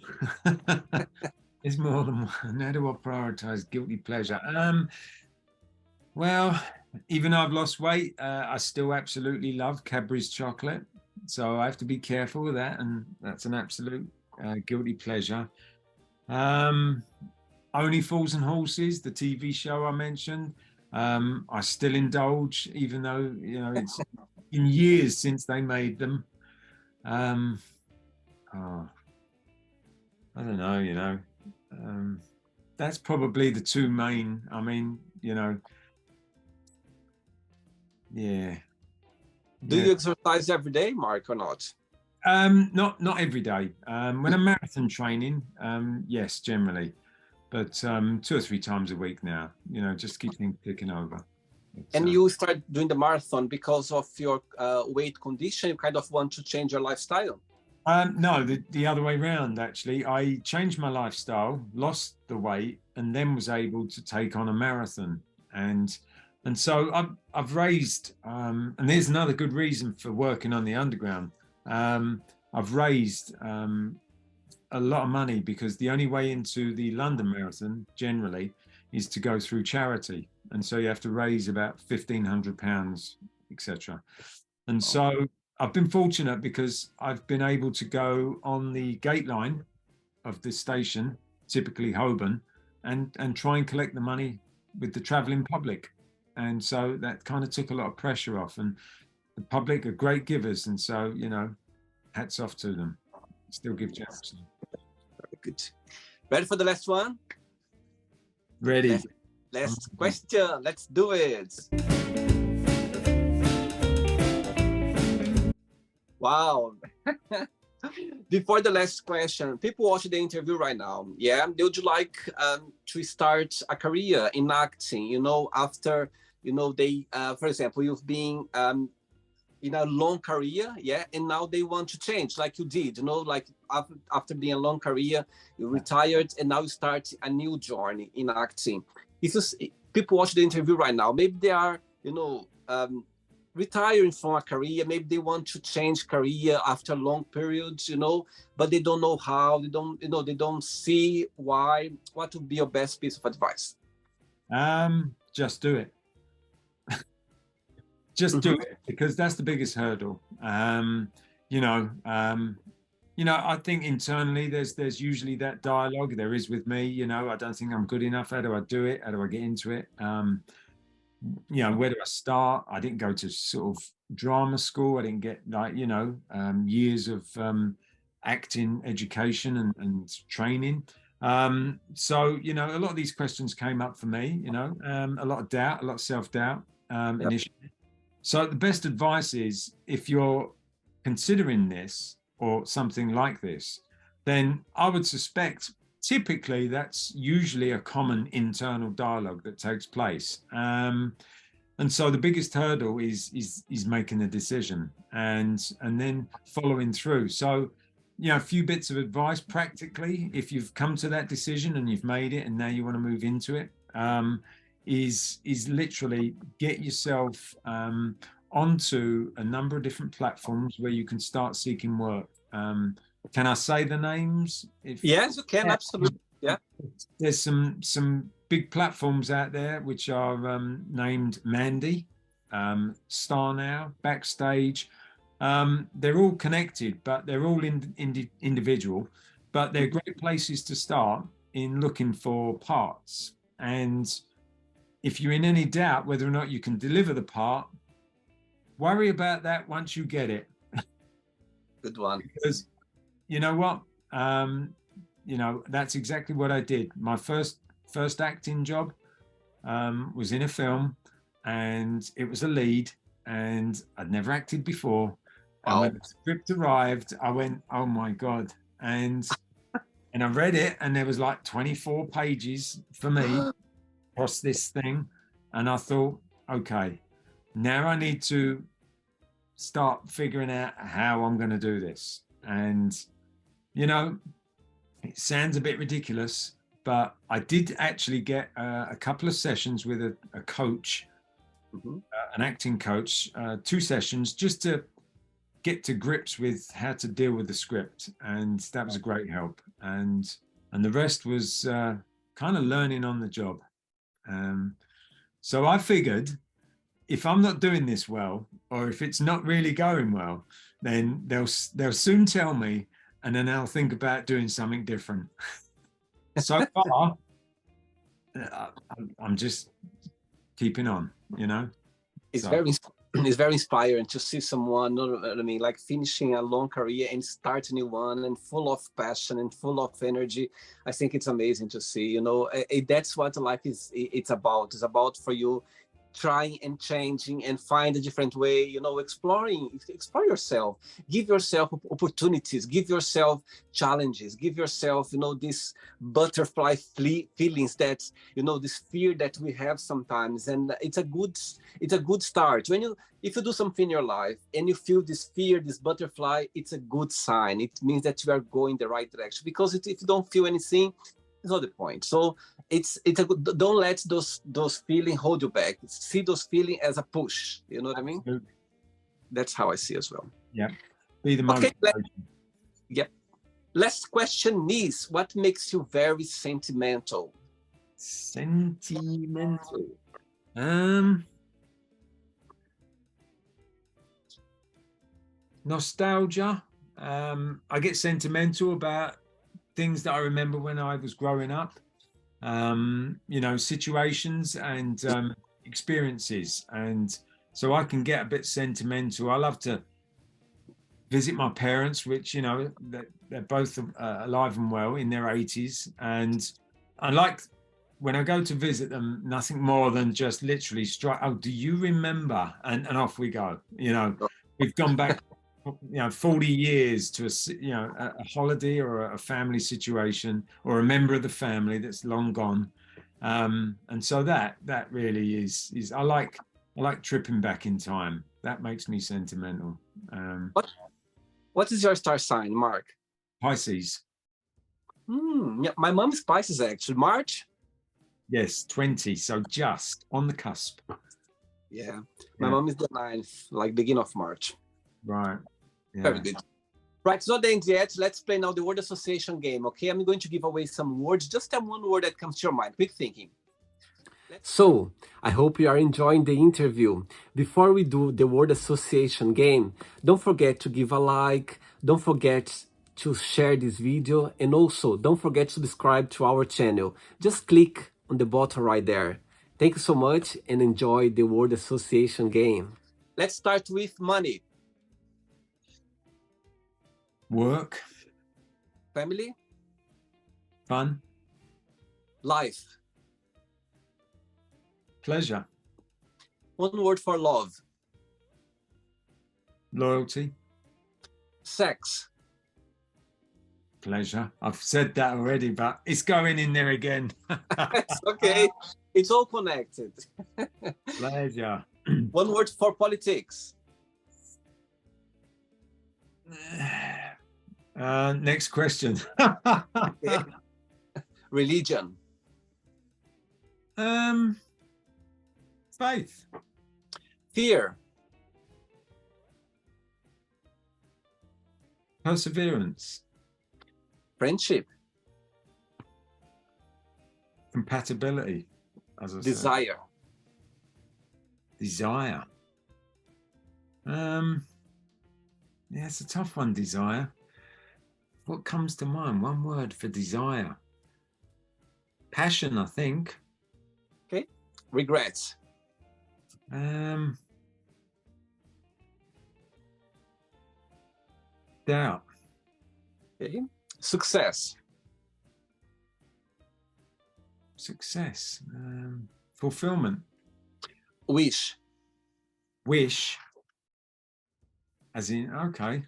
There's more than one. How do I prioritize guilty pleasure? Well, even though I've lost weight, I still absolutely love Cadbury's chocolate. So I have to be careful with that, and that's an absolute guilty pleasure. Only Fools and Horses, the TV show I mentioned, I still indulge, even though, you know, it's been years since they made them. I don't know, you know. That's probably the 2 main. I mean, you know, yeah. Do you exercise every day, Mark, or not? Not every day. When I'm marathon training, yes, generally, but 2 or 3 times a week now. You know, just keep things ticking over. And you start doing the marathon because of your weight condition. You kind of want to change your lifestyle. No, the other way around, actually. I changed my lifestyle, lost the weight, and then was able to take on a marathon. And so I've raised, and there's another good reason for working on the underground. I've raised a lot of money, because the only way into the London Marathon generally is to go through charity. And so you have to raise about £1,500, etc. And so I've been fortunate, because I've been able to go on the gate line of the station, typically Holborn, and try and collect the money with the traveling public. And so that kind of took a lot of pressure off, and the public are great givers. And so, you know, hats off to them. Still give generously. Very good. Ready for the last one? Ready. Last question. Let's do it. Wow. Before the last question, people watching the interview right now, yeah, they would like to start a career in acting, you know, after, you know, they, for example, you've been in a long career, yeah, and now they want to change, like you did, you know, like after being a long career, you retired, and now you start a new journey in acting. If you, people watch the interview right now, maybe they are, you know, retiring from a career, maybe they want to change career after long periods, you know, but they don't know how, they don't, you know, they don't see why. What would be your best piece of advice? Just do it. Just do it, because that's the biggest hurdle. You know, you know, I think internally there's usually that dialogue. There is with me, you know, I don't think I'm good enough. How do I do it? How do I get into it? You know, where do I start? I didn't go to sort of drama school. I didn't get like, you know, years of acting education and training. So, you know, a lot of these questions came up for me, you know, a lot of doubt, a lot of self-doubt Yep. initially. So the best advice is if you're considering this or something like this, then I would suspect typically that's usually a common internal dialogue that takes place. And so the biggest hurdle is making a decision and then following through. So, you know, a few bits of advice practically, if you've come to that decision and you've made it and now you want to move into it, is literally get yourself onto a number of different platforms where you can start seeking work. Can I say the names? Yes, you can, absolutely. Yeah. There's some big platforms out there which are named Mandy, Star Now, Backstage. They're all connected, but they're all individual. But they're great places to start in looking for parts. And if you're in any doubt whether or not you can deliver the part, worry about that once you get it. Good one. Because you know what? You know, that's exactly what I did. My first acting job was in a film, and it was a lead, and I'd never acted before. And when the script arrived, I went, "Oh my God!" And I read it, and there was like 24 pages for me across this thing, and I thought, okay, now I need to start figuring out how I'm going to do this. And you know, it sounds a bit ridiculous, but I did actually get a couple of sessions with a coach, an acting coach, 2 sessions just to get to grips with how to deal with the script, and that was a great help. And the rest was kind of learning on the job. So I figured if I'm not doing this well, or if it's not really going well, then they'll soon tell me, and then I'll think about doing something different. So far, I'm just keeping on, you know. It's very inspiring to see someone, you know what I mean, like finishing a long career and start a new one and full of passion and full of energy. I think it's amazing to see, you know, that's what life is. It's about. It's about for you trying and changing and find a different way, you know, explore yourself, give yourself opportunities, give yourself challenges, give yourself, you know, this butterfly feelings that, you know, this fear that we have sometimes. And it's a good start. If you do something in your life and you feel this fear, this butterfly, it's a good sign. It means that you are going the right direction, because if you don't feel anything, it's not the point. So it's a good, don't let those feelings hold you back. See those feelings as a push. You know what I mean? That's how I see as well. Yeah. Be the motivation. Yep. Last question is, what makes you very sentimental? Sentimental. Nostalgia. I get sentimental about things that I remember when I was growing up, you know, situations and experiences. And so I can get a bit sentimental. I love to visit my parents, which, you know, they're both alive and well in their 80s. And I like, when I go to visit them, nothing more than just literally strike, "Oh, do you remember?" And off we go. You know, we've gone back, you know, 40 years to a holiday or a family situation or a member of the family that's long gone. And so that really is I like tripping back in time. That makes me sentimental. What is your star sign, Mark? Pisces. Yeah, my mom is Pisces, actually. March? Yes, 20. So just on the cusp. Yeah. My mom is the 9th, like beginning of March. Right. Yeah. Very good. Right, it's not the end yet. Let's play now the word association game, okay? I'm going to give away some words. Just tell one word that comes to your mind. Quick thinking. So, I hope you are enjoying the interview. Before we do the word association game, don't forget to give a like. Don't forget to share this video, and also don't forget to subscribe to our channel. Just click on the button right there. Thank you so much and enjoy the word association game. Let's start with money. Work. Family. Fun. Life. Pleasure. One word for love. Loyalty. Sex. Pleasure. I've said that already, but it's going in there again. It's okay. It's all connected. Pleasure. One word for politics. Next question. Okay. Religion. Faith. Fear. Perseverance. Friendship. Compatibility. As I Desire. said. Desire. Yeah, it's a tough one, desire. What comes to mind? One word for desire. Passion, I think. Okay. Regrets. Doubt. Okay. Success. Success. Fulfillment. Wish. Wish. As in, okay.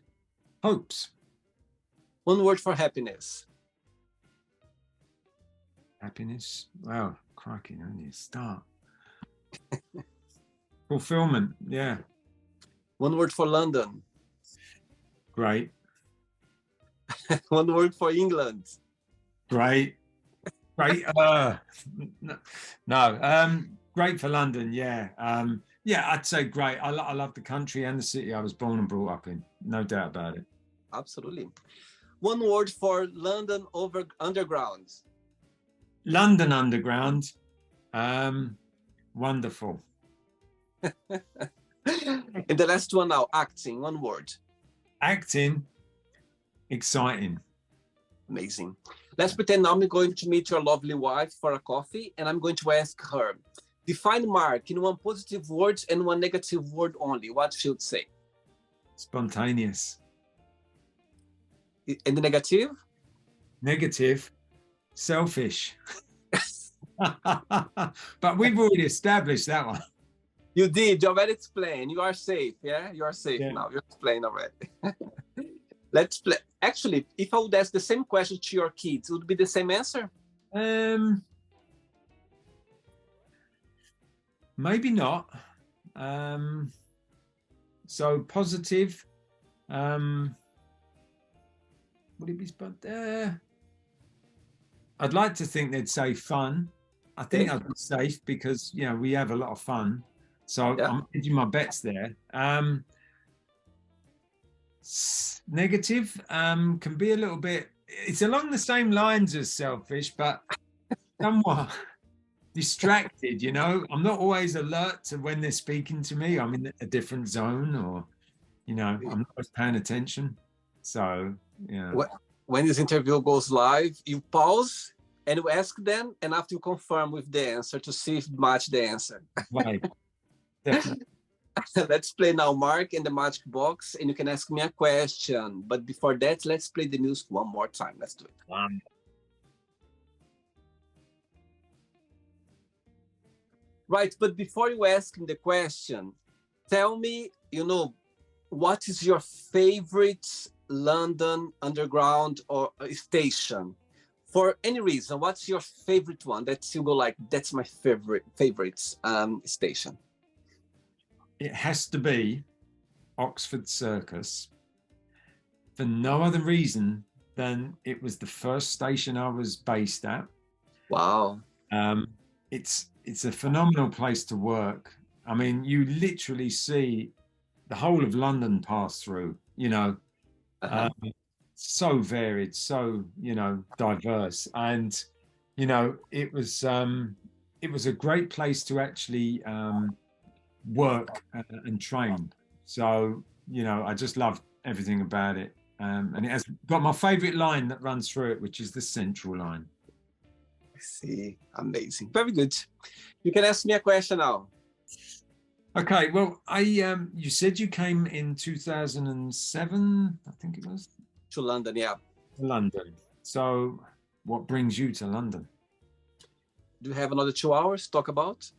Hopes. One word for happiness. Happiness. Wow, crikey, only a start. Fulfillment, yeah. One word for London. Great. One word for England. Great. Great. Great for London, yeah. Yeah, I'd say great. I love the country and the city I was born and brought up in. No doubt about it. Absolutely. One word for London Underground. London Underground. Wonderful. And the last one now, acting. One word. Acting. Exciting. Amazing. Let's pretend now I'm going to meet your lovely wife for a coffee, and I'm going to ask her, define Mark in one positive word and one negative word only. What she would say? Spontaneous. And the negative? Negative. Selfish. But we've already established that one. You did. You already explained. You are safe. Yeah, you are safe now. You explained already. Let's play. Actually, if I would ask the same question to your kids, would it be the same answer? Maybe not. So positive. Would it be I'd like to think they'd say fun. I think I'd be safe because we have a lot of fun. So I'm hedging my bets there. Negative can be a little bit. It's along the same lines as selfish, but somewhat distracted. I'm not always alert to when they're speaking to me. I'm in a different zone, or I'm not always paying attention. So when this interview goes live, you pause and you ask them, and after you confirm with the answer to see if it match the answer. Right. Definitely. Let's play now, Mark, in the magic box, and you can ask me a question. But before that, let's play the music one more time. Let's do it. Right, but before you ask me the question, tell me, what is your favorite London Underground or station? For any reason, what's your favorite one that you go like, that's my favorite station? It has to be Oxford Circus for no other reason than it was the first station I was based at. Wow. It's a phenomenal place to work. I mean, you literally see the whole of London pass through, so varied, so, diverse. And, it was a great place to actually work and train. So, I just loved everything about it. And it has got my favorite line that runs through it, which is the central line. I see. Amazing. Very good. You can ask me a question now. Okay, well, you said you came in 2007, I think it was, To London, yeah. to London. So what brings you to London? Do you have another 2 hours to talk about?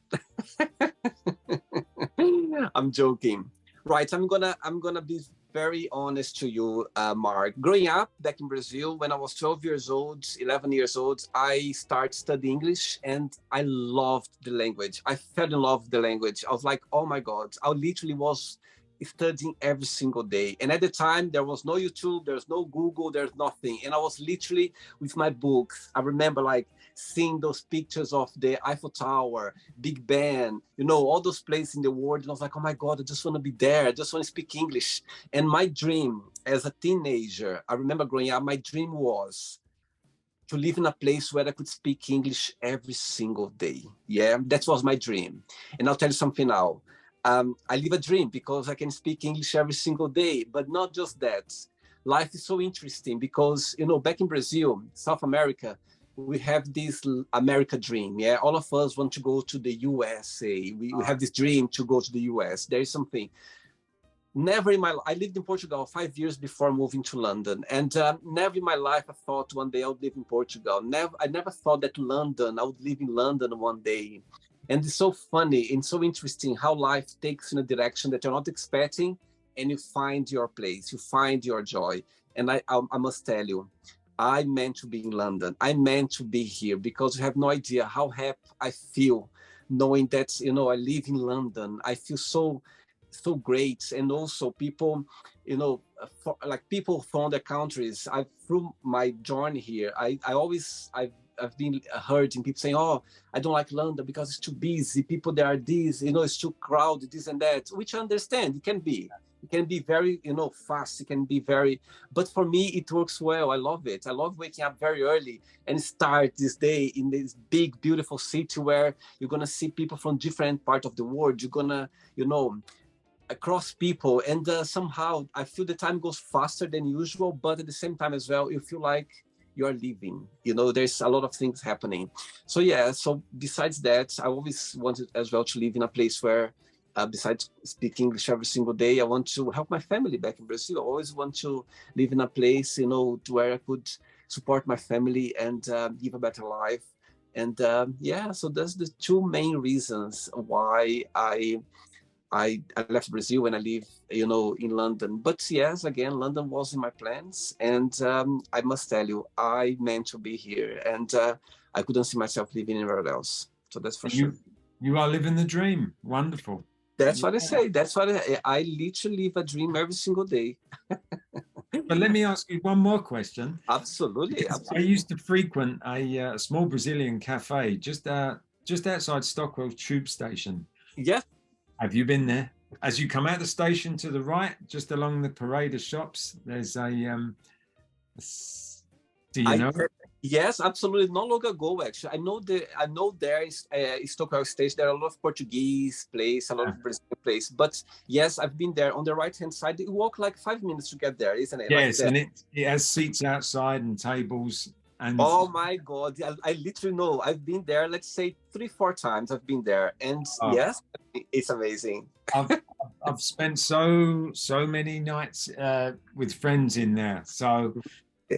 I'm joking. Right, I'm gonna be very honest to you, Mark. Growing up back in Brazil, when I was 12 years old, 11 years old, I started studying English and I loved the language. I fell in love with the language. I was like, oh my God, I literally was studying every single day. And at the time, there was no YouTube, there's no Google, there's nothing. And I was literally with my books. I remember like seeing those pictures of the Eiffel Tower, Big Ben, you know, all those places in the world. And I was like, oh my God, I just want to be there. I just want to speak English. And my dream as a teenager, I remember growing up, my dream was to live in a place where I could speak English every single day. Yeah, that was my dream. And I'll tell you something now. I live a dream because I can speak English every single day, but not just that. Life is so interesting because, you know, back in Brazil, South America, we have this America dream. Yeah, all of us want to go to the USA. We have this dream to go to the US. There is something. Never in my life, I lived in Portugal 5 years before moving to London. And never in my life I thought one day I would live in Portugal. I never thought that I would live in London one day. And it's so funny and so interesting how life takes in a direction that you're not expecting, and you find your place, you find your joy. And I must tell you, I meant to be in London. I meant to be here because you have no idea how happy I feel knowing that, you know, I live in London. I feel so great. And also people, you know, like people from other countries, through my journey here, I've been hearing people saying, oh, I don't like London because it's too busy. People there are this, you know, it's too crowded, this and that, which I understand. It can be very, you know, fast. It can be very, but for me, it works well. I love it. I love waking up very early and start this day in this big, beautiful city where you're going to see people from different parts of the world. You're going to, you know, across people. And somehow I feel the time goes faster than usual, but at the same time as well, you feel like you're living, you know, there's a lot of things happening. So yeah, so besides that, I always wanted as well to live in a place where besides speaking English every single day, I want to help my family back in Brazil. I always want to live in a place, you know, to where I could support my family and give a better life. And yeah, so that's the two main reasons why I left Brazil and I live, you know, in London. But yes, again, London was in my plans. And I must tell you, I meant to be here. And I couldn't see myself living anywhere else. So that's for sure. You are living the dream. Wonderful. That's what I say. That's what I literally live a dream every single day. But let me ask you one more question. Absolutely. I used to frequent a small Brazilian cafe just outside Stockwell Tube Station. Yes. Have you been there? As you come out the station to the right, just along the parade of shops, there's a do you know? Yes, absolutely. Not long ago, actually. I know there is Stockwell Station. There are a lot of Portuguese place, a lot of Brazilian place. But yes, I've been there. On the right-hand side, you walk like 5 minutes to get there, isn't it? Yes, like and it has seats outside and tables. And oh my God, I literally know. I've been there, let's say 3-4 times I've been there. And yes, it's amazing. I've spent so many nights with friends in there. So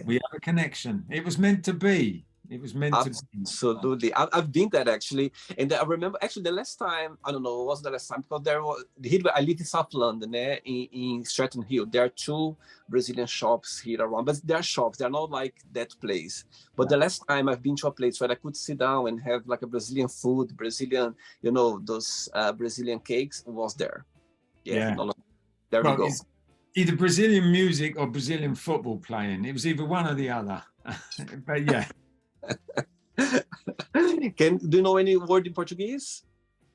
we have a connection. It was meant to be. It was meant to be. Absolutely. I've been there actually. And I remember actually the last time, I don't know, it wasn't the last time, because there was, I live in South London, in Stratton Hill. There are 2 Brazilian shops here around, but they're shops. They're not like that place. But the last time I've been to a place where I could sit down and have like a Brazilian food, Brazilian, you know, those Brazilian cakes was there. Yeah. There we go. Either Brazilian music or Brazilian football playing. It was either one or the other. But yeah. Do you know any word in Portuguese?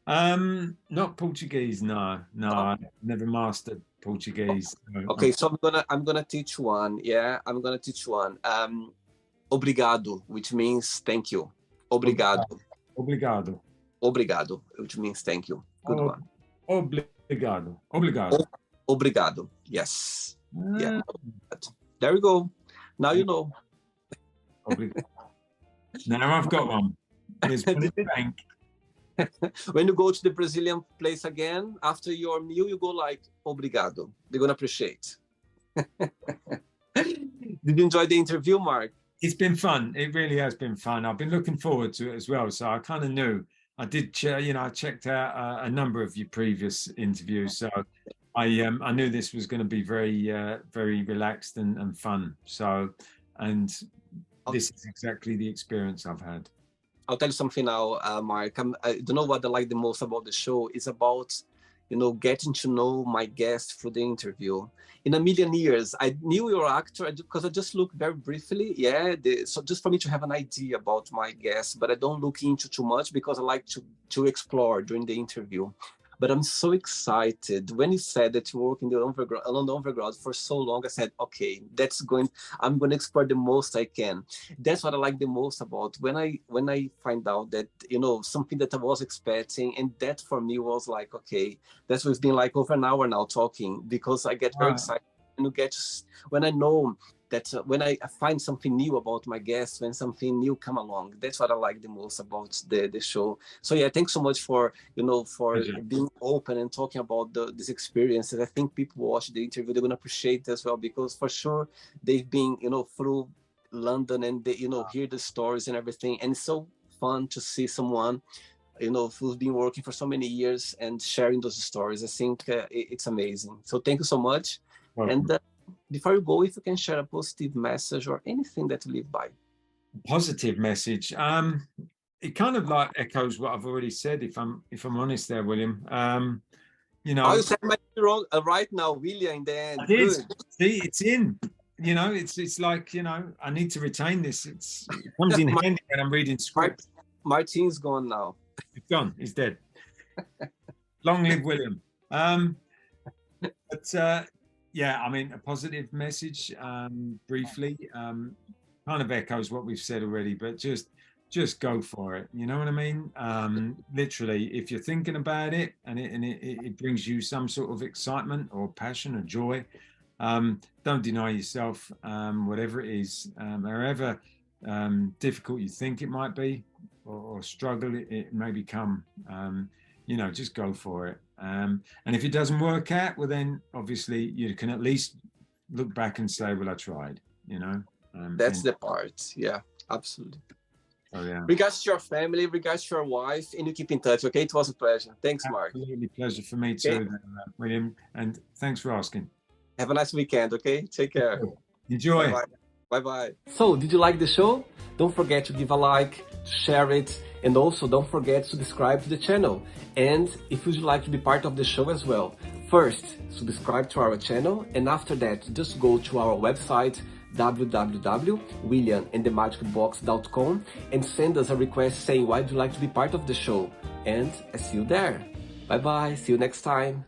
Not Portuguese, no. I never mastered Portuguese. Okay, so I'm gonna teach one. Yeah, I'm gonna teach one. Obrigado, which means thank you. Obrigado, which means thank you. Good one. Obrigado. Obrigado. Yes. Yeah. There we go. Now you know. Now I've got one. There's one in the bank. When you go to the Brazilian place again, after your meal, you go like, obrigado. They're going to appreciate. Did you enjoy the interview, Mark? It's been fun. It really has been fun. I've been looking forward to it as well. So I kind of knew. I did, I checked out a number of your previous interviews. So I knew this was going to be very relaxed and fun. So, and this is exactly the experience I've had. I'll tell you something now, Mark. I don't know what I like the most about the show. It's about, getting to know my guest through the interview. In a million years, I knew your actor because I just looked very briefly. Yeah, so just for me to have an idea about my guest, but I don't look into too much because I like to explore during the interview. But I'm so excited. When you said that you work in the London Overground for so long, I said, okay, I'm going to explore the most I can. That's what I like the most about when I find out that, something that I was expecting. And that for me was like, okay, that's what's been like over an hour now talking, because I get very excited when I know that when I find something new about my guests, when something new come along, that's what I like the most about the show. So yeah, thanks so much for being open and talking about this experience. And I think people watch the interview, they're gonna appreciate it as well, because for sure they've been through London and they hear the stories and everything, and it's so fun to see someone who's been working for so many years and sharing those stories. I think it's amazing. So thank you so much. Welcome. And before you go, if you can share a positive message or anything that you live by. Positive message. It kind of like echoes what I've already said, if I'm honest there, William. You said my wrong right now, William, then. I did. See, it's in. It's like, I need to retain this. It comes in handy when I'm reading script. Martin's gone now. He's gone. He's dead. Long live William. Yeah, I mean, a positive message, briefly, kind of echoes what we've said already, but just go for it. You know what I mean? Literally, if you're thinking about it and it brings you some sort of excitement or passion or joy, don't deny yourself, whatever it is, however difficult you think it might be or struggle it may become, just go for it. And if it doesn't work out, well, then obviously you can at least look back and say, well, I tried, That's the part. Yeah, absolutely. Oh, yeah. Regards to your family, regards to your wife, and you keep in touch, okay? It was a pleasure. Thanks, Mark. Absolutely pleasure for me too, William. And thanks for asking. Have a nice weekend, okay? Take care. Enjoy. Bye-bye. So, did you like the show? Don't forget to give a like, to share it, and also don't forget to subscribe to the channel. And if you'd like to be part of the show as well, first, subscribe to our channel, and after that, just go to our website, www.williamandthemagicbox.com, and send us a request saying why you'd like to be part of the show. And I see you there. Bye-bye. See you next time.